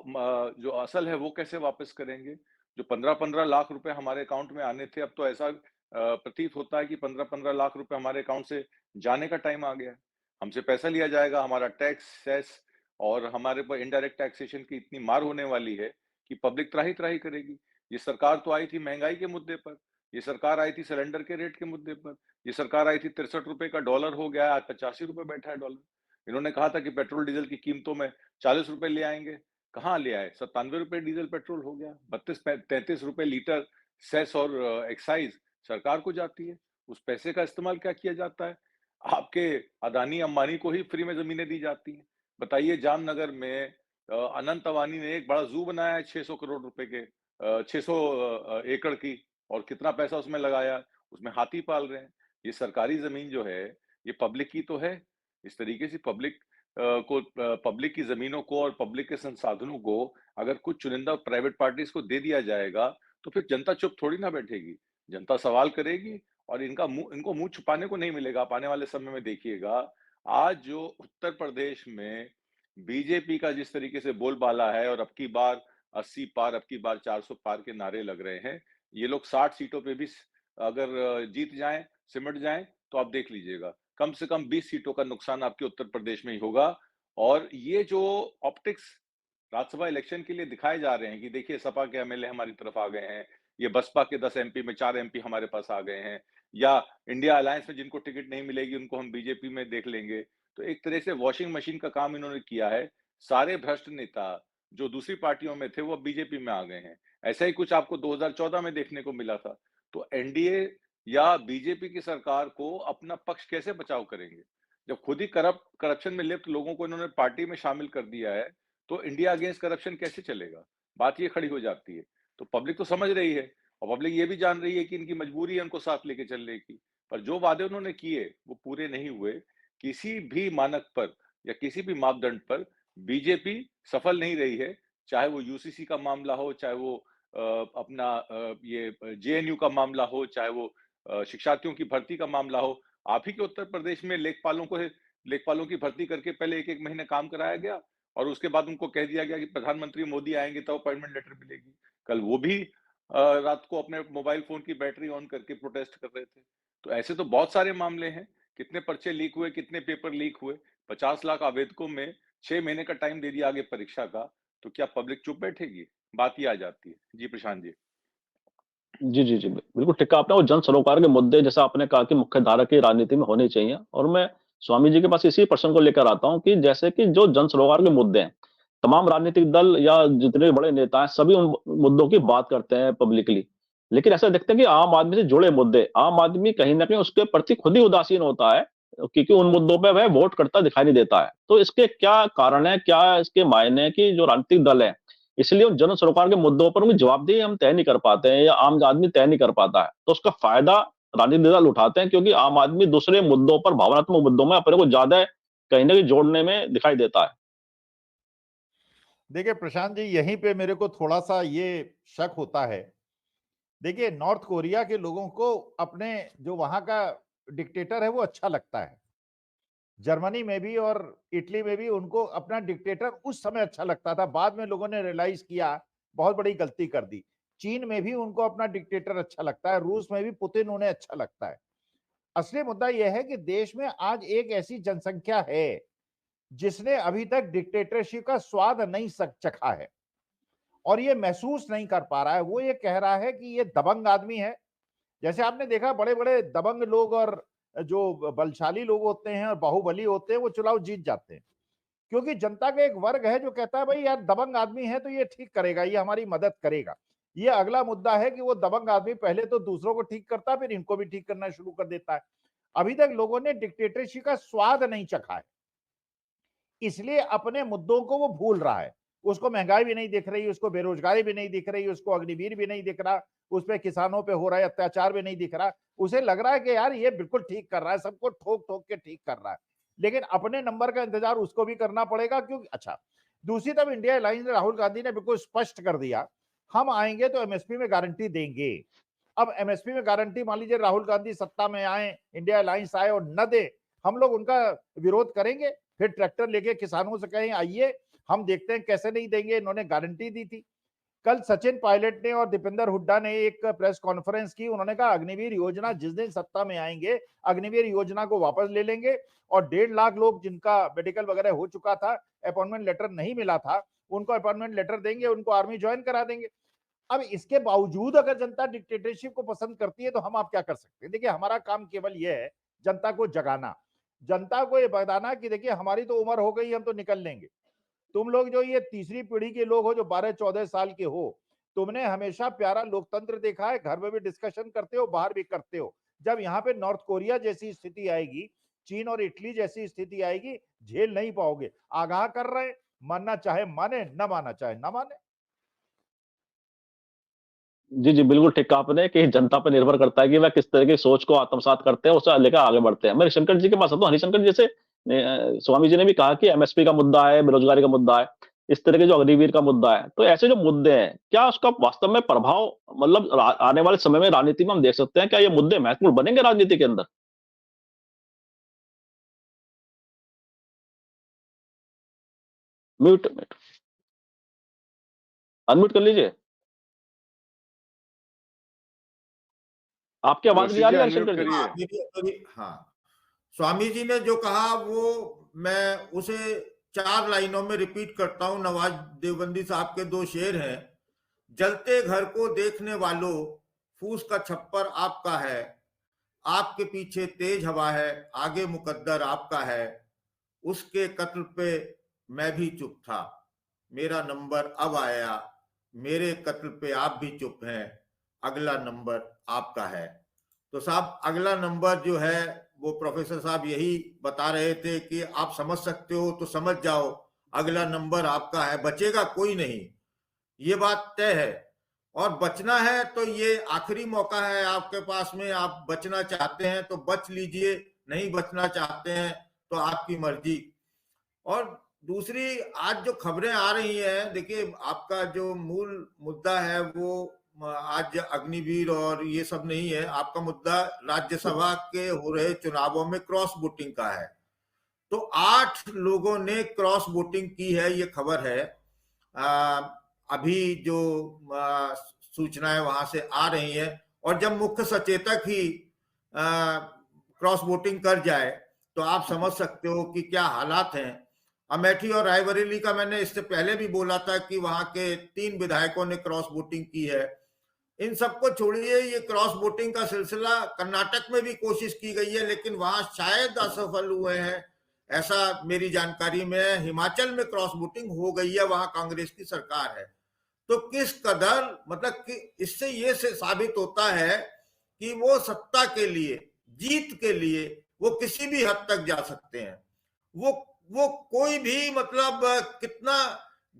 [SPEAKER 4] जो असल है वो कैसे वापस करेंगे? जो 15-15 लाख रुपए हमारे अकाउंट में आने थे, अब तो ऐसा प्रतीत होता है कि 15-15 लाख रुपए हमारे अकाउंट से जाने का टाइम आ गया है। हमसे पैसा लिया जाएगा, हमारा टैक्स, सेस और हमारे पर इनडायरेक्ट टैक्सेशन की इतनी मार होने वाली है कि पब्लिक त्राही-त्राही करेगी। ये सरकार तो आई थी महंगाई के मुद्दे पर, ये सरकार आई थी सिलेंडर के रेट के मुद्दे पर, ये सरकार आई थी 63 रुपए का डॉलर हो गया, आज 85 रुपए बैठा है डॉलर। इन्होंने कहा था कि पेट्रोल डीजल की कीमतों में 40 रुपए ले आएंगे, कहाँ ले आए? 97 रुपए डीजल पेट्रोल हो गया, 32-33 रुपए लीटर सेस और एक्साइज सरकार को जाती है। उस पैसे का इस्तेमाल क्या किया जाता है? आपके अदानी अंबानी को ही फ्री में जमीनें दी जाती हैं। बताइए जामनगर में अनंत अवानी ने एक बड़ा जू बनाया है 600 करोड़ रुपए के 600 एकड़ की, और कितना पैसा उसमें लगाया, उसमें हाथी पाल रहे हैं। ये सरकारी जमीन जो है ये पब्लिक की तो है। इस तरीके से पब्लिक की जमीनों को और पब्लिक के संसाधनों को अगर कुछ चुनिंदा प्राइवेट पार्टीज को दे दिया जाएगा तो फिर जनता चुप थोड़ी ना बैठेगी। जनता सवाल करेगी और इनको मुंह छुपाने को नहीं मिलेगा। आप आने वाले समय में देखिएगा, आज जो उत्तर प्रदेश में बीजेपी का जिस तरीके से बोलबाला है, और अब की बार 80 पार, अब की बार 400 पार के नारे लग रहे हैं। ये लोग 60 सीटों पे भी अगर जीत जाएं, सिमट जाएं, तो आप देख लीजिएगा कम से कम 20 सीटों का नुकसान आपके उत्तर प्रदेश में ही होगा। और ये जो ऑप्टिक्स राज्यसभा इलेक्शन के लिए दिखाए जा रहे हैं कि देखिए सपा के एमएलए हमारी तरफ आ गए हैं, ये बसपा के 10 एमपी में 4 एमपी हमारे पास आ गए हैं, या इंडिया अलायंस में जिनको टिकट नहीं मिलेगी उनको हम बीजेपी में देख लेंगे। तो एक तरह से वॉशिंग मशीन का काम इन्होंने किया है। सारे भ्रष्ट नेता जो दूसरी पार्टियों में थे वो बीजेपी में आ गए हैं। ऐसा ही कुछ आपको 2014 में देखने को मिला था। तो एनडीए या बीजेपी की सरकार को अपना पक्ष कैसे बचाव करेंगे? जब खुद ही करप्शन में लिप्त लोगों को इन्होंने पार्टी में शामिल कर दिया है, तो इंडिया अगेंस्ट करप्शन कैसे चलेगा? बात ये खड़ी हो जाती है। तो पब्लिक तो समझ रही है, और पब्लिक ये भी जान रही है कि इनकी मजबूरी है उनको साथ लेके चलने की। पर जो वादे उन्होंने किए वो पूरे नहीं हुए। किसी भी मानक पर या किसी भी मापदंड पर बीजेपी सफल नहीं रही है। चाहे वो यूसीसी का मामला हो, चाहे वो ये जेएनयू का मामला हो, चाहे वो शिक्षार्थियों की भर्ती का मामला हो। आप ही के उत्तर प्रदेश में लेखपालों की भर्ती करके पहले 1-1 महीने काम कराया गया, और उसके बाद उनको कह दिया गया कि प्रधानमंत्री मोदी आएंगे तब अपॉइंटमेंट लेटर मिलेगी। कल वो भी रात को अपने मोबाइल फोन की बैटरी ऑन करके प्रोटेस्ट कर रहे थे। तो ऐसे तो बहुत सारे मामले हैं। कितने पर्चे लीक हुए, कितने पेपर लीक हुए। 50 लाख आवेदकों में 6 महीने का टाइम दे दिया आगे परीक्षा का। तो क्या पब्लिक चुप बैठेगी? बात ही आ जाती है। जी प्रशांत जी।
[SPEAKER 1] जी। बिल्कुल ठीक कहा आपने। और जन सरोकार के मुद्दे जैसा आपने कहा कि मुख्य धारा की राजनीति में होने चाहिए, और मैं स्वामी जी के पास इसी प्रश्न को लेकर आता हूं कि जैसे कि जो जन सरोकार के मुद्दे हैं, तमाम राजनीतिक दल या जितने बड़े नेता हैं, सभी उन मुद्दों की बात करते हैं पब्लिकली। लेकिन ऐसा देखते हैं कि आम आदमी से जुड़े मुद्दे, आम आदमी कहीं न कहीं उसके प्रति खुद ही उदासीन होता है, क्योंकि उन मुद्दों पे वह वोट करता दिखाई नहीं देता है। तो इसके क्या कारण है? क्या इसके मायने हैं कि जो राजनीतिक दल हैं, इसलिए उन जन सरोकार के मुद्दों पर उनकी जवाबदेही हम तय नहीं कर पाते हैं या आम आदमी तय नहीं कर पाता है। तो उसका फ़ायदा राजनीतिक दल उठाते हैं, क्योंकि आम आदमी दूसरे मुद्दों पर, भावनात्मक मुद्दों में अपने को ज़्यादा कहीं न कहीं जोड़ने में दिखाई देता है।
[SPEAKER 2] देखिए प्रशांत जी, यहीं पे मेरे को थोड़ा-सा ये शक होता है। देखिए, नॉर्थ कोरिया के लोगों को अपने जो वहाँ का डिक्टेटर है वो अच्छा लगता है। जर्मनी में भी और इटली में भी उनको अपना डिक्टेटर उस समय अच्छा लगता था, बाद में लोगों ने रियलाइज़ किया, बहुत बड़ी गलती कर दी। चीन में भी उनको अपना डिक्टेटर अच्छा लगता है, रूस में भी पुतिन उन्हें अच्छा लगता है। असली मुद्दा यह है कि देश में आज एक ऐसी जनसंख्या है, जिसने अभी तक डिक्टेटरशिप का स्वाद नहीं चखा है और ये महसूस नहीं कर पा रहा है। वो ये कह रहा है कि ये दबंग आदमी है। जैसे आपने देखा, बड़े-बड़े दबंग लोग और जो बलशाली लोग होते हैं और बाहुबली होते हैं, वो चुनाव जीत जाते हैं। क्योंकि जनता का एक वर्ग है जो कहता है भाई यार दबंग आदमी है तो ये ठीक करेगा, ये हमारी मदद करेगा। ये अगला मुद्दा है कि वो दबंग आदमी पहले तो दूसरों को ठीक करता है, फिर इनको भी ठीक करना शुरू कर देता है। अभी तक लोगों ने डिक्टेटरशिप का स्वाद नहीं चखा है, इसलिए अपने मुद्दों को वो भूल रहा है। उसको महंगाई भी नहीं दिख रही, उसको बेरोजगारी भी नहीं दिख रही, उसको अग्निवीर भी नहीं दिख रहा, उस पे किसानों पे हो रहा है अत्याचार भी नहीं दिख रहा। उसे लग रहा है कि यार ये बिल्कुल ठीक कर रहा है, सबको ठोक-ठोक के ठीक कर रहा है। लेकिन अपने नंबर का इंतजार उसको भी करना पड़ेगा, क्योंकि अच्छा, दूसरी तरफ इंडिया अलायंस राहुल गांधी ने बिल्कुल स्पष्ट कर दिया, हम आएंगे तो एमएसपी में गारंटी देंगे। अब एमएसपी में गारंटी मान लीजिए राहुल गांधी सत्ता में आए, इंडिया अलायंस आए और न दे, हम लोग उनका विरोध करेंगे, फिर ट्रैक्टर लेके किसानों से कहें आइए हम देखते हैं कैसे नहीं देंगे। इन्होंने गारंटी दी थी। कल सचिन पायलट ने और दीपेंद्र हुड्डा ने एक प्रेस कॉन्फ्रेंस की, उन्होंने कहा अग्निवीर योजना जिस दिन सत्ता में आएंगे अग्निवीर योजना को वापस ले लेंगे और 1.5 लाख लोग जिनका मेडिकल वगैरह हो चुका था, अपॉइंटमेंट लेटर नहीं मिला था, उनको अपॉइंटमेंट लेटर देंगे, उनको आर्मी ज्वाइन करा देंगे। अब इसके बावजूद अगर जनता डिक्टेटरशिप को पसंद करती है तो हम आप क्या कर सकते हैं? देखिए, हमारा काम केवल यह है जनता को जगाना, जनता को ये बताना कि देखिए हमारी तो उम्र हो गई, हम तो निकल लेंगे। तुम लोग जो ये तीसरी पीढ़ी के लोग हो, जो 12-14 साल के हो, तुमने हमेशा प्यारा लोकतंत्र देखा है, घर में भी डिस्कशन करते हो, बाहर भी करते हो। जब यहाँ पे नॉर्थ कोरिया जैसी स्थिति आएगी, चीन और इटली जैसी स्थिति आएगी, झेल नहीं पाओगे। आगाह कर रहे हैं, मानना चाहे माने, न मानना चाहे न माने।
[SPEAKER 1] जी, जी, बिल्कुल ठीक कहा आपने कि जनता पे निर्भर करता है कि वह किस तरह की सोच को आत्मसात करते हैं, उसे लेकर आगे बढ़ते हैं। मैं हरिशंकर जी के पास आता हूँ। हरिशंकर जी, जैसे स्वामी जी ने भी कहा कि एमएसपी का मुद्दा है, बेरोजगारी का मुद्दा है, इस तरह के जो अग्निवीर का मुद्दा है, तो ऐसे जो मुद्दे हैं, क्या उसका वास्तव में प्रभाव, मतलब आने वाले समय में राजनीति में हम देख सकते हैं, क्या ये मुद्दे महत्वपूर्ण बनेंगे राजनीति के अंदर? म्यूट, म्यूट, अनम्यूट कर लीजिए। आपकी आवाज नहीं
[SPEAKER 4] जोशी
[SPEAKER 1] आ
[SPEAKER 4] जी
[SPEAKER 1] रही
[SPEAKER 4] अनम्यूट
[SPEAKER 1] हरिशंकर जी?
[SPEAKER 4] करिए।
[SPEAKER 3] हाँ, स्वामी जी ने जो कहा वो मैं उसे 4 लाइनों में रिपीट करता हूं। नवाज देवबंदी साहब के 2 शेर हैं। जलते घर को देखने वालों, फूस का छप्पर आपका है, आपके पीछे तेज हवा है, आगे मुकद्दर आपका है, उसके कत्ल पे मैं भी चुप था, मेरा नंबर अब आया, मेरे कत्ल पे आप भी चुप हैं, अगला नंबर आपका है। तो साहब, अगला नंबर जो है वो प्रोफेसर साहब यही बता रहे थे कि आप समझ सकते हो तो समझ जाओ, अगला नंबर आपका है, बचेगा कोई नहीं, ये बात तय है। और बचना है तो ये आखिरी मौका है आपके पास में। आप बचना चाहते हैं तो बच लीजिए, नहीं बचना चाहते हैं तो आपकी मर्जी। और दूसरी, आज जो खबरें आ रही हैं, देखिए आपका जो मूल मुद्दा है वो आज अग्निवीर और ये सब नहीं है। आपका मुद्दा राज्यसभा के हो रहे चुनावों में क्रॉस वोटिंग का है। तो 8 लोगों ने क्रॉस वोटिंग की है, ये खबर है। अभी जो सूचनाएं वहां से आ रही हैं, और जब मुख्य सचेतक ही क्रॉस वोटिंग कर जाए तो आप समझ सकते हो कि क्या हालात हैं। अमेठी और रायबरेली का मैंने इससे पहले भी बोला था कि वहां के 3 विधायकों ने क्रॉस वोटिंग की है। इन सबको छोड़िए, ये क्रॉस वोटिंग का सिलसिला कर्नाटक में भी कोशिश की गई है, लेकिन वहां शायद असफल हुए हैं, ऐसा मेरी जानकारी में है। हिमाचल में क्रॉस वोटिंग हो गई है, वहां कांग्रेस की सरकार है। तो किस कदर मतलब कि इससे ये से साबित होता है कि वो सत्ता के लिए, जीत के लिए वो किसी भी हद तक जा सकते हैं। वो वो कोई भी मतलब कितना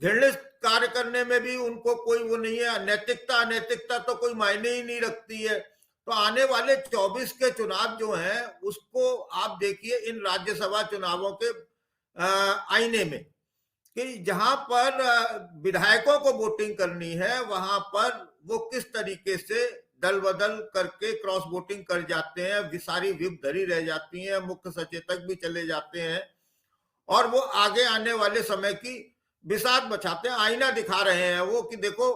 [SPEAKER 3] घृणित कार्य करने में भी उनको कोई वो नहीं है। नैतिकता अनैतिकता तो कोई मायने ही नहीं रखती है। तो आने वाले 24 के चुनाव जो हैं उसको आप देखिए इन राज्यसभा चुनावों के आईने में, कि जहां पर विधायकों को वोटिंग करनी है वहां पर वो किस तरीके से दल बदल करके क्रॉस वोटिंग कर जाते हैं, सारी व्हिप धरी रह जाती हैं, मुख्य सचेतक भी चले जाते हैं और वो आगे आने वाले समय की बिसात बचाते हैं। आईना दिखा रहे हैं वो कि देखो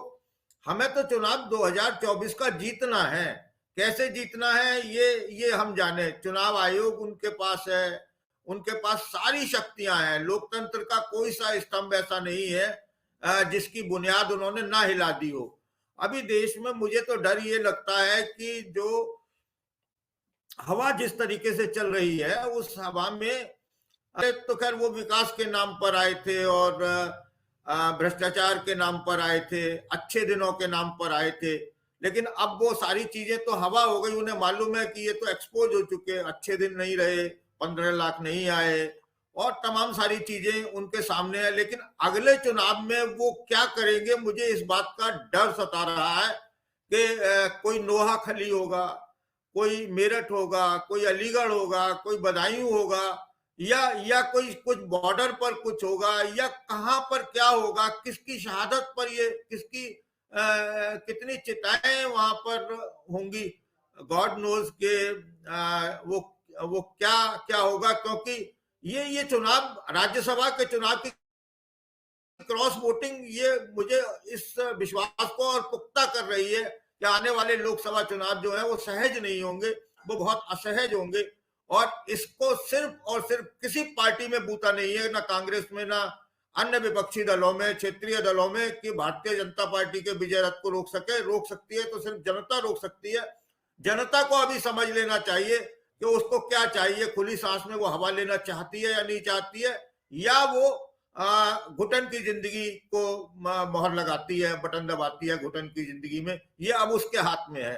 [SPEAKER 3] हमें तो चुनाव 2024 का जीतना है। कैसे जीतना है ये हम जाने। चुनाव आयोग उनके पास है, उनके पास सारी शक्तियां हैं। लोकतंत्र का कोई सा स्तंभ ऐसा नहीं है जिसकी बुनियाद उन्होंने ना हिला दी हो। अभी देश में मुझे तो डर ये लगता है कि जो हवा जिस तरीके से चल रही है उस हवा में, तो खैर वो विकास के नाम पर आए थे और भ्रष्टाचार के नाम पर आए थे, अच्छे दिनों के नाम पर आए थे, लेकिन अब वो सारी चीजें तो हवा हो गई। उन्हें मालूम है कि ये तो एक्सपोज हो चुके, अच्छे दिन नहीं रहे, 15 लाख नहीं आए और तमाम सारी चीजें उनके सामने है। लेकिन अगले चुनाव में वो क्या करेंगे, मुझे इस बात का डर सता रहा है कि कोई नोहाखली होगा, कोई मेरठ होगा, कोई अलीगढ़ होगा, कोई बदायूं होगा या कोई कुछ बॉर्डर पर कुछ होगा या कहां पर क्या होगा, किसकी शहादत पर ये किसकी कितनी चिताएं वहां पर होंगी, गॉड नोज के वो क्या क्या होगा। क्योंकि ये चुनाव, राज्यसभा के चुनाव की क्रॉस वोटिंग, ये मुझे इस विश्वास को और पुख्ता कर रही है कि आने वाले लोकसभा चुनाव जो है वो सहज नहीं होंगे, वो बहुत असहज होंगे। और इसको सिर्फ और सिर्फ किसी पार्टी में बूता नहीं है, ना कांग्रेस में ना अन्य विपक्षी दलों में, क्षेत्रीय दलों में, कि भारतीय जनता पार्टी के विजय रथ को रोक सकती है तो सिर्फ जनता रोक सकती है। जनता को अभी समझ लेना चाहिए कि उसको क्या चाहिए, खुली सांस में वो हवा लेना चाहती है या नहीं चाहती है, या वो घुटन की जिंदगी को मोहर लगाती है, बटन दबाती है घुटन की जिंदगी में। ये अब उसके हाथ में है।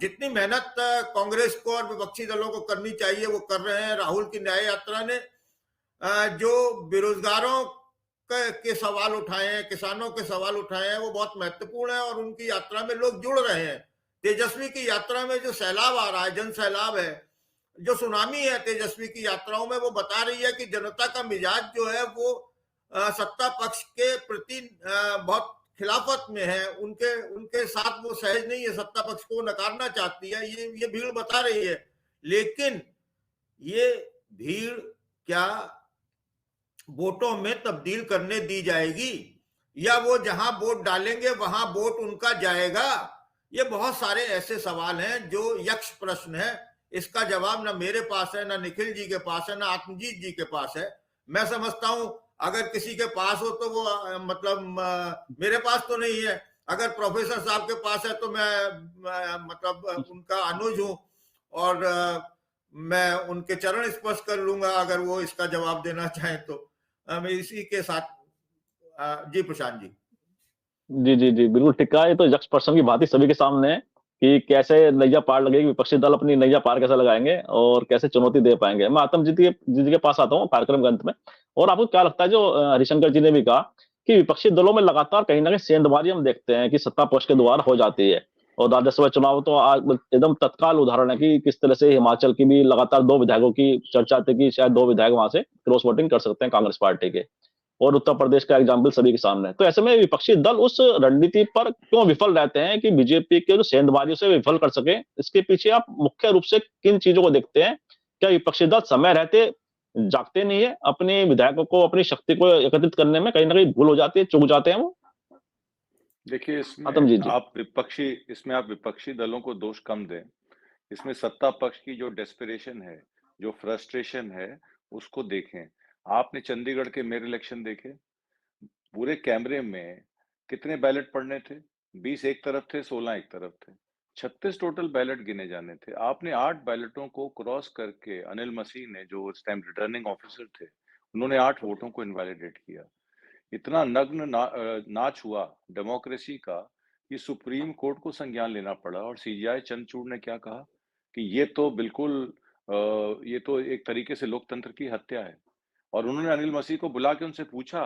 [SPEAKER 3] जितनी मेहनत कांग्रेस को और विपक्षी दलों को करनी चाहिए वो कर रहे हैं। राहुल की न्याय यात्रा ने जो बेरोजगारों के सवाल उठाए हैं, किसानों के सवाल उठाए हैं, वो बहुत महत्वपूर्ण है और उनकी यात्रा में लोग जुड़ रहे हैं। तेजस्वी की यात्रा में जो सैलाब आ रहा है, जन सैलाब है, जो सुनामी है तेजस्वी की यात्राओं में, वो बता रही है कि जनता का मिजाज जो है वो सत्ता पक्ष के प्रति बहुत खिलाफत में है, उनके साथ वो सहज नहीं है, सत्ता पक्ष को नकारना चाहती है, ये भीड़ बता रही है। लेकिन ये भीड़ क्या वोटों में तब्दील करने दी जाएगी, या वो जहां वोट डालेंगे वहां वोट उनका जाएगा? ये बहुत सारे ऐसे सवाल हैं जो यक्ष प्रश्न है। इसका जवाब ना मेरे पास है, ना निखिल जी के पास है, ना आत्मजीत जी के पास है। मैं समझता हूं अगर किसी के पास हो तो वो मतलब मेरे पास तो नहीं है। अगर प्रोफेसर साहब के पास है तो मैं मतलब उनका अनुज हूं और मैं उनके चरण स्पर्श कर लूंगा अगर वो इसका जवाब देना चाहें तो। मैं इसी के साथ जी प्रशांत जी।
[SPEAKER 1] जी बिल्कुल ठीक कहा। ये तो यक्ष प्रश्न की बात ही सभी के सामने है कि कैसे नैया पार लगेगी, विपक्षी दल अपनी नैया पार कैसे लगाएंगे और कैसे चुनौती दे पाएंगे। मैं आत्मजीत जी के पास आता हूँ कार्यक्रम के अंत में। और आपको क्या लगता है, जो हरिशंकर जी ने भी कहा कि विपक्षी दलों में लगातार कहीं ना कहीं सेंधमारी हम देखते हैं कि सत्ता पक्ष के द्वारा हो जाती है, और राज्यसभा चुनाव तो एकदम तत्काल उदाहरण है कि किस तरह से हिमाचल की भी लगातार 2 विधायकों की चर्चा थी कि शायद 2 विधायक वहां से क्रॉस वोटिंग कर सकते हैं कांग्रेस पार्टी के, और उत्तर प्रदेश का एग्जाम्पल सभी के सामने है। तो ऐसे में विपक्षी दल उस रणनीति पर क्यों विफल रहते हैं कि बीजेपी के जो सेंधमारियों से विफल कर सके? इसके पीछे आप मुख्य रूप से किन चीजों को देखते हैं? क्या विपक्षी दल समय रहते जागते नहीं है, अपने विधायकों को, अपनी शक्ति को एकत्रित करने में कहीं ना कहीं भूल हो जाती है, चूक जाते हैं वो?
[SPEAKER 4] देखिए,
[SPEAKER 1] आत्मजीत जी।
[SPEAKER 4] इसमें आप विपक्षी दलों को दोष कम दें। इसमें सत्ता पक्ष की जो डेस्परेशन है, जो फ्रस्ट्रेशन है, उसको देखें। आपने चंडीगढ़ के मेयर इलेक्शन देखे? पूरे कैमरे में कितने बैलेट पड़ने थे? 20 एक तरफ थे, 16 एक तरफ थे। 36 टोटल बैलेट गिने जाने थे। आपने 8 बैलेटों को क्रॉस करके अनिल मसीह ने, जो उस टाइम रिटर्निंग ऑफिसर थे, उन्होंने 8 वोटों को इनवैलिडेट किया। इतना नग्न नाच हुआ डेमोक्रेसी का कि सुप्रीम कोर्ट को संज्ञान लेना पड़ा। और सीजेआई चंद्रचूड़ ने क्या कहा कि ये तो बिल्कुल ये तो एक तरीके से लोकतंत्र की हत्या है। और उन्होंने अनिल मसीह को बुला के उनसे पूछा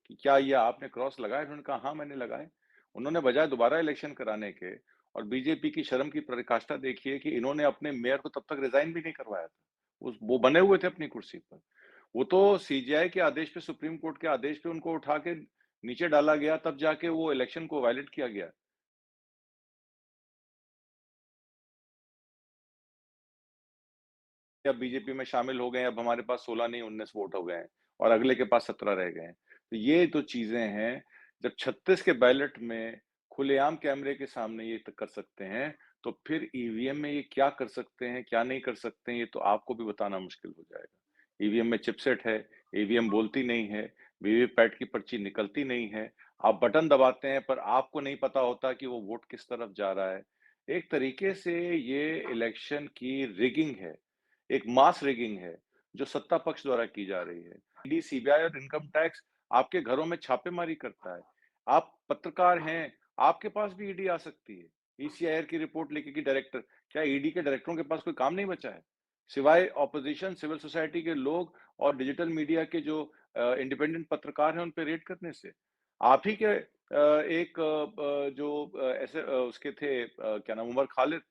[SPEAKER 4] कि क्या ये आपने क्रॉस लगाए? उन्होंने कहा हाँ मैंने लगाए। उन्होंने बजाय दोबारा इलेक्शन कराने के, और बीजेपी की शर्म की पराकाष्ठा देखिए कि इन्होंने अपने मेयर को तब तक रिजाइन भी नहीं करवाया था। वो बने हुए थे अपनी कुर्सी पर। वो तो सीजेआई के आदेश पे, सुप्रीम कोर्ट के आदेश पे उनको उठा के नीचे डाला गया, तब जाके वो इलेक्शन को वैलिड किया गया। अब बीजेपी में शामिल हो गए, अब हमारे पास 16 नहीं 19 वोट हो गए हैं और अगले के पास 17 रह गए हैं। तो ये तो चीजें हैं, जब 36 के बैलेट में खुलेआम कैमरे के सामने ये कर सकते हैं, तो फिर ईवीएम में ये क्या कर सकते हैं, क्या नहीं कर सकते हैं, ये तो आपको भी बताना मुश्किल हो जाएगा। ईवीएम में चिपसेट है, ईवीएम बोलती नहीं है, वीवीपैट की पर्ची निकलती नहीं है, आप बटन दबाते हैं पर आपको नहीं पता होता कि वो वोट किस तरफ जा रहा है। एक तरीके से ये इलेक्शन की रिगिंग है, एक मास रिगिंग है जो सत्ता पक्ष द्वारा की जा रही है। ईडी, सीबीआई और इनकम टैक्स आपके घरों में छापेमारी करता है। आप पत्रकार हैं, आपके पास भी ईडी आ सकती है। ईसीआईआर की रिपोर्ट लेके कि डायरेक्टर, क्या ईडी के डायरेक्टरों के पास कोई काम नहीं बचा है? सिवाय ऑपोजिशन, सिविल सोसाइटी के लोग और डिजिटल मीडिया के जो इंडिपेंडेंट पत्रकार हैं उन पे रेड करने से। आप ही के एक ऐसे उसके थे, क्या नाम, उमर खालिद,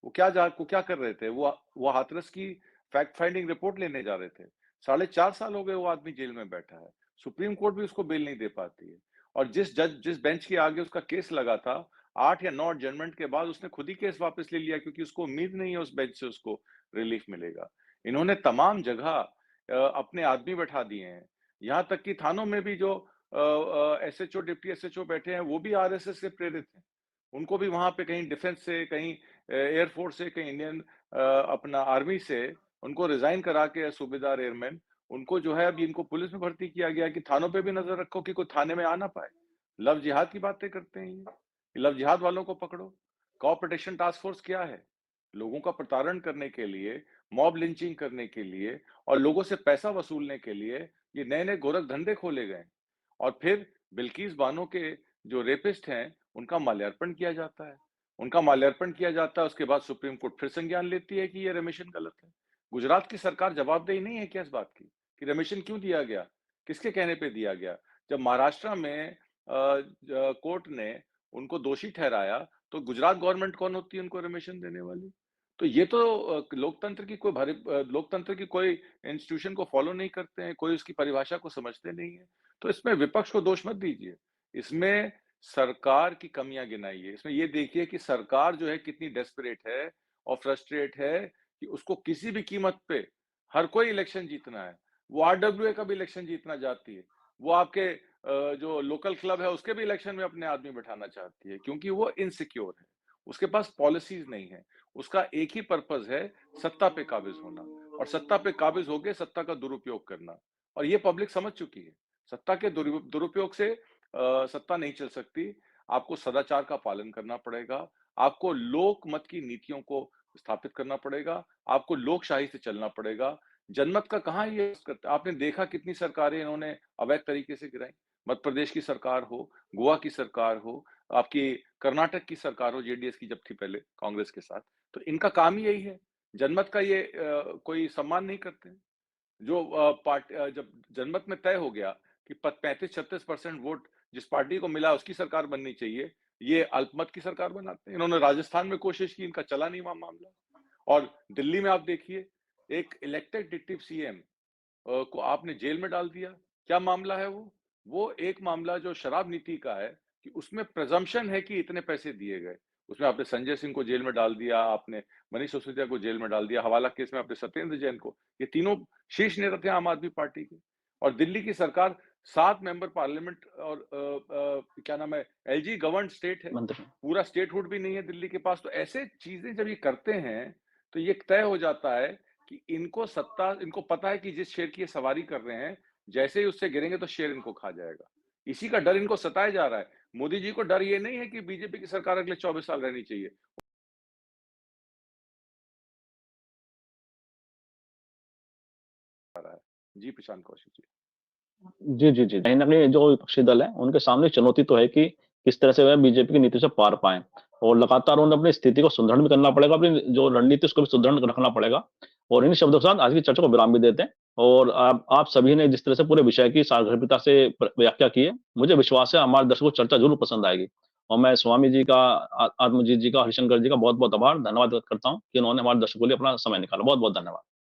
[SPEAKER 4] वो क्या कर रहे थे? वो हाथरस की फैक्ट फाइंडिंग रिपोर्ट लेने जा रहे थे। 4.5 साल हो गए वो आदमी जेल में बैठा है। सुप्रीम कोर्ट भी उसको बेल नहीं दे पाती है। और जिस बेंच के आगे उसका केस लगा था, 8 या 9 एडजर्नमेंट के बाद उसने खुद ही केस वापस ले लिया, क्योंकि उसको उम्मीद नहीं है उस बेंच से उसको रिलीफ मिलेगा। इन्होंने तमाम जगह अपने आदमी बैठा दिए हैं। यहाँ तक कि थानों में भी जो एसएचओ, डिप्टी एसएचओ बैठे हैं, वो भी आरएसएस से प्रेरित हैं। उनको भी वहां पे कहीं डिफेंस से, कहीं एयरफोर्स से, कहीं इंडियन अपना आर्मी से उनको रिजाइन करा के सूबेदार एयरमैन, उनको जो है अभी इनको पुलिस में भर्ती किया गया कि थानों पे भी नजर रखो कि कोई थाने में आ ना पाए। लव जिहाद की बातें करते हैं ये लव जिहाद वालों को पकड़ो। कॉ प्रोटेक्शन टास्क फोर्स क्या है? लोगों का प्रताड़न करने के लिए, मॉब लिंचिंग करने के लिए और लोगों से पैसा वसूलने के लिए ये नए नए गोरख धंधे खोले गए। और फिर बिल्किस बानो के जो रेपिस्ट हैं उनका माल्यार्पण किया जाता है। उनका माल्यार्पण किया जाता है, उसके बाद सुप्रीम कोर्ट फिर संज्ञान लेती है कि ये रेमिशन गलत है। गुजरात की सरकार जवाबदेही नहीं है क्या इस बात की कि रेमिशन क्यों दिया गया, किसके कहने पे दिया गया? जब महाराष्ट्र में कोर्ट ने उनको दोषी ठहराया, तो गुजरात गवर्नमेंट कौन होती है उनको रेमिशन देने वाली? तो ये तो लोकतंत्र की कोई इंस्टीट्यूशन को फॉलो नहीं करते हैं, कोई उसकी परिभाषा को समझते नहीं है। तो इसमें विपक्ष को दोष मत दीजिए, इसमें सरकार की कमियां गिनाइए। इसमें ये देखिए कि सरकार जो है कितनी डेस्परेट है और फ्रस्ट्रेट है कि उसको किसी भी कीमत पे हर कोई इलेक्शन जीतना है। वो आरडब्ल्यूए का भी इलेक्शन जीतना चाहती है, वो आपके जो लोकल क्लब है उसके भी इलेक्शन में अपने आदमी बैठाना चाहती है, क्योंकि वो इनसिक्योर है, उसके पास पॉलिसीज नहीं है। उसका एक ही पर्पस है, सत्ता पे काबिज होना, और सत्ता पे काबिज होके सत्ता का दुरुपयोग करना। और ये पब्लिक समझ चुकी है। सत्ता के दुरुपयोग से सत्ता नहीं चल सकती। आपको सदाचार का पालन करना पड़ेगा, आपको लोक मत की नीतियों को स्थापित करना पड़ेगा, आपको लोकशाही से चलना पड़ेगा। जनमत का कहाँ ये करता? आपने देखा कितनी सरकारें इन्होंने अवैध तरीके से गिराई। मध्य प्रदेश की सरकार हो, गोवा की सरकार हो, आपकी कर्नाटक की सरकार हो, जेडीएस की जब थी पहले कांग्रेस के साथ, तो इनका काम ही यही है। जनमत का ये कोई सम्मान नहीं करते। जब जनमत में तय हो गया कि 35-36% वोट जिस पार्टी को मिला उसकी सरकार बननी चाहिए, ये अल्पमत की सरकार बनाते हैं। इन्होंने राजस्थान में कोशिश की, इनका चला नहीं वहां मामला। और दिल्ली में आप देखिए, एक इलेक्टेड डिप्टी सीएम को आपने जेल में डाल दिया। क्या मामला है वो एक मामला जो शराब नीति का है कि उसमें प्रेजम्पशन है कि इतने पैसे दिए गए। उसमें आपने संजय सिंह को जेल में डाल दिया, आपने मनीष सिसोदिया को जेल में डाल दिया, हवाला केस में आपने सत्येंद्र जैन को। ये तीनों शीर्ष नेता थे आम आदमी पार्टी के। और दिल्ली की सरकार 7 मेंबर पार्लियामेंट और क्या नाम है, एलजी गवर्न स्टेट है, पूरा स्टेटहुड भी नहीं है दिल्ली के पास। तो ऐसे चीजें जब ये करते हैं तो ये तय हो जाता है कि इनको पता है कि जिस शेर की ये सवारी कर रहे हैं, जैसे ही उससे गिरेंगे तो शेर इनको खा जाएगा। इसी का डर इनको सताया जा रहा है। मोदी जी को डर ये नहीं है कि बीजेपी की सरकार अगले 24 साल रहनी चाहिए। जी, प्रशांत कौशिक जी।
[SPEAKER 1] जी। कहीं न कहीं जो विपक्षी दल है, उनके सामने चुनौती तो है कि किस तरह से वह बीजेपी की नीति से पार पाएँ और लगातार उन्हें अपनी स्थिति को सुदृढ़ भी करना पड़ेगा, अपनी जो रणनीति है उसको भी सुदृढ़ रखना पड़ेगा। और इन शब्दों के साथ आज की चर्चा को विराम भी देते हैं और आप सभी ने जिस तरह से पूरे विषय की सारगर्भिता से व्याख्या की है, मुझे विश्वास है हमारे दर्शकों को चर्चा ज़रूर पसंद आएगी। और मैं स्वामी जी का, आत्मजीत जी का, हरिशंकर जी का बहुत-बहुत आभार, धन्यवाद व्यक्त करता हूँ कि उन्होंने हमारे दर्शकों के लिए अपना समय निकाला। बहुत-बहुत धन्यवाद।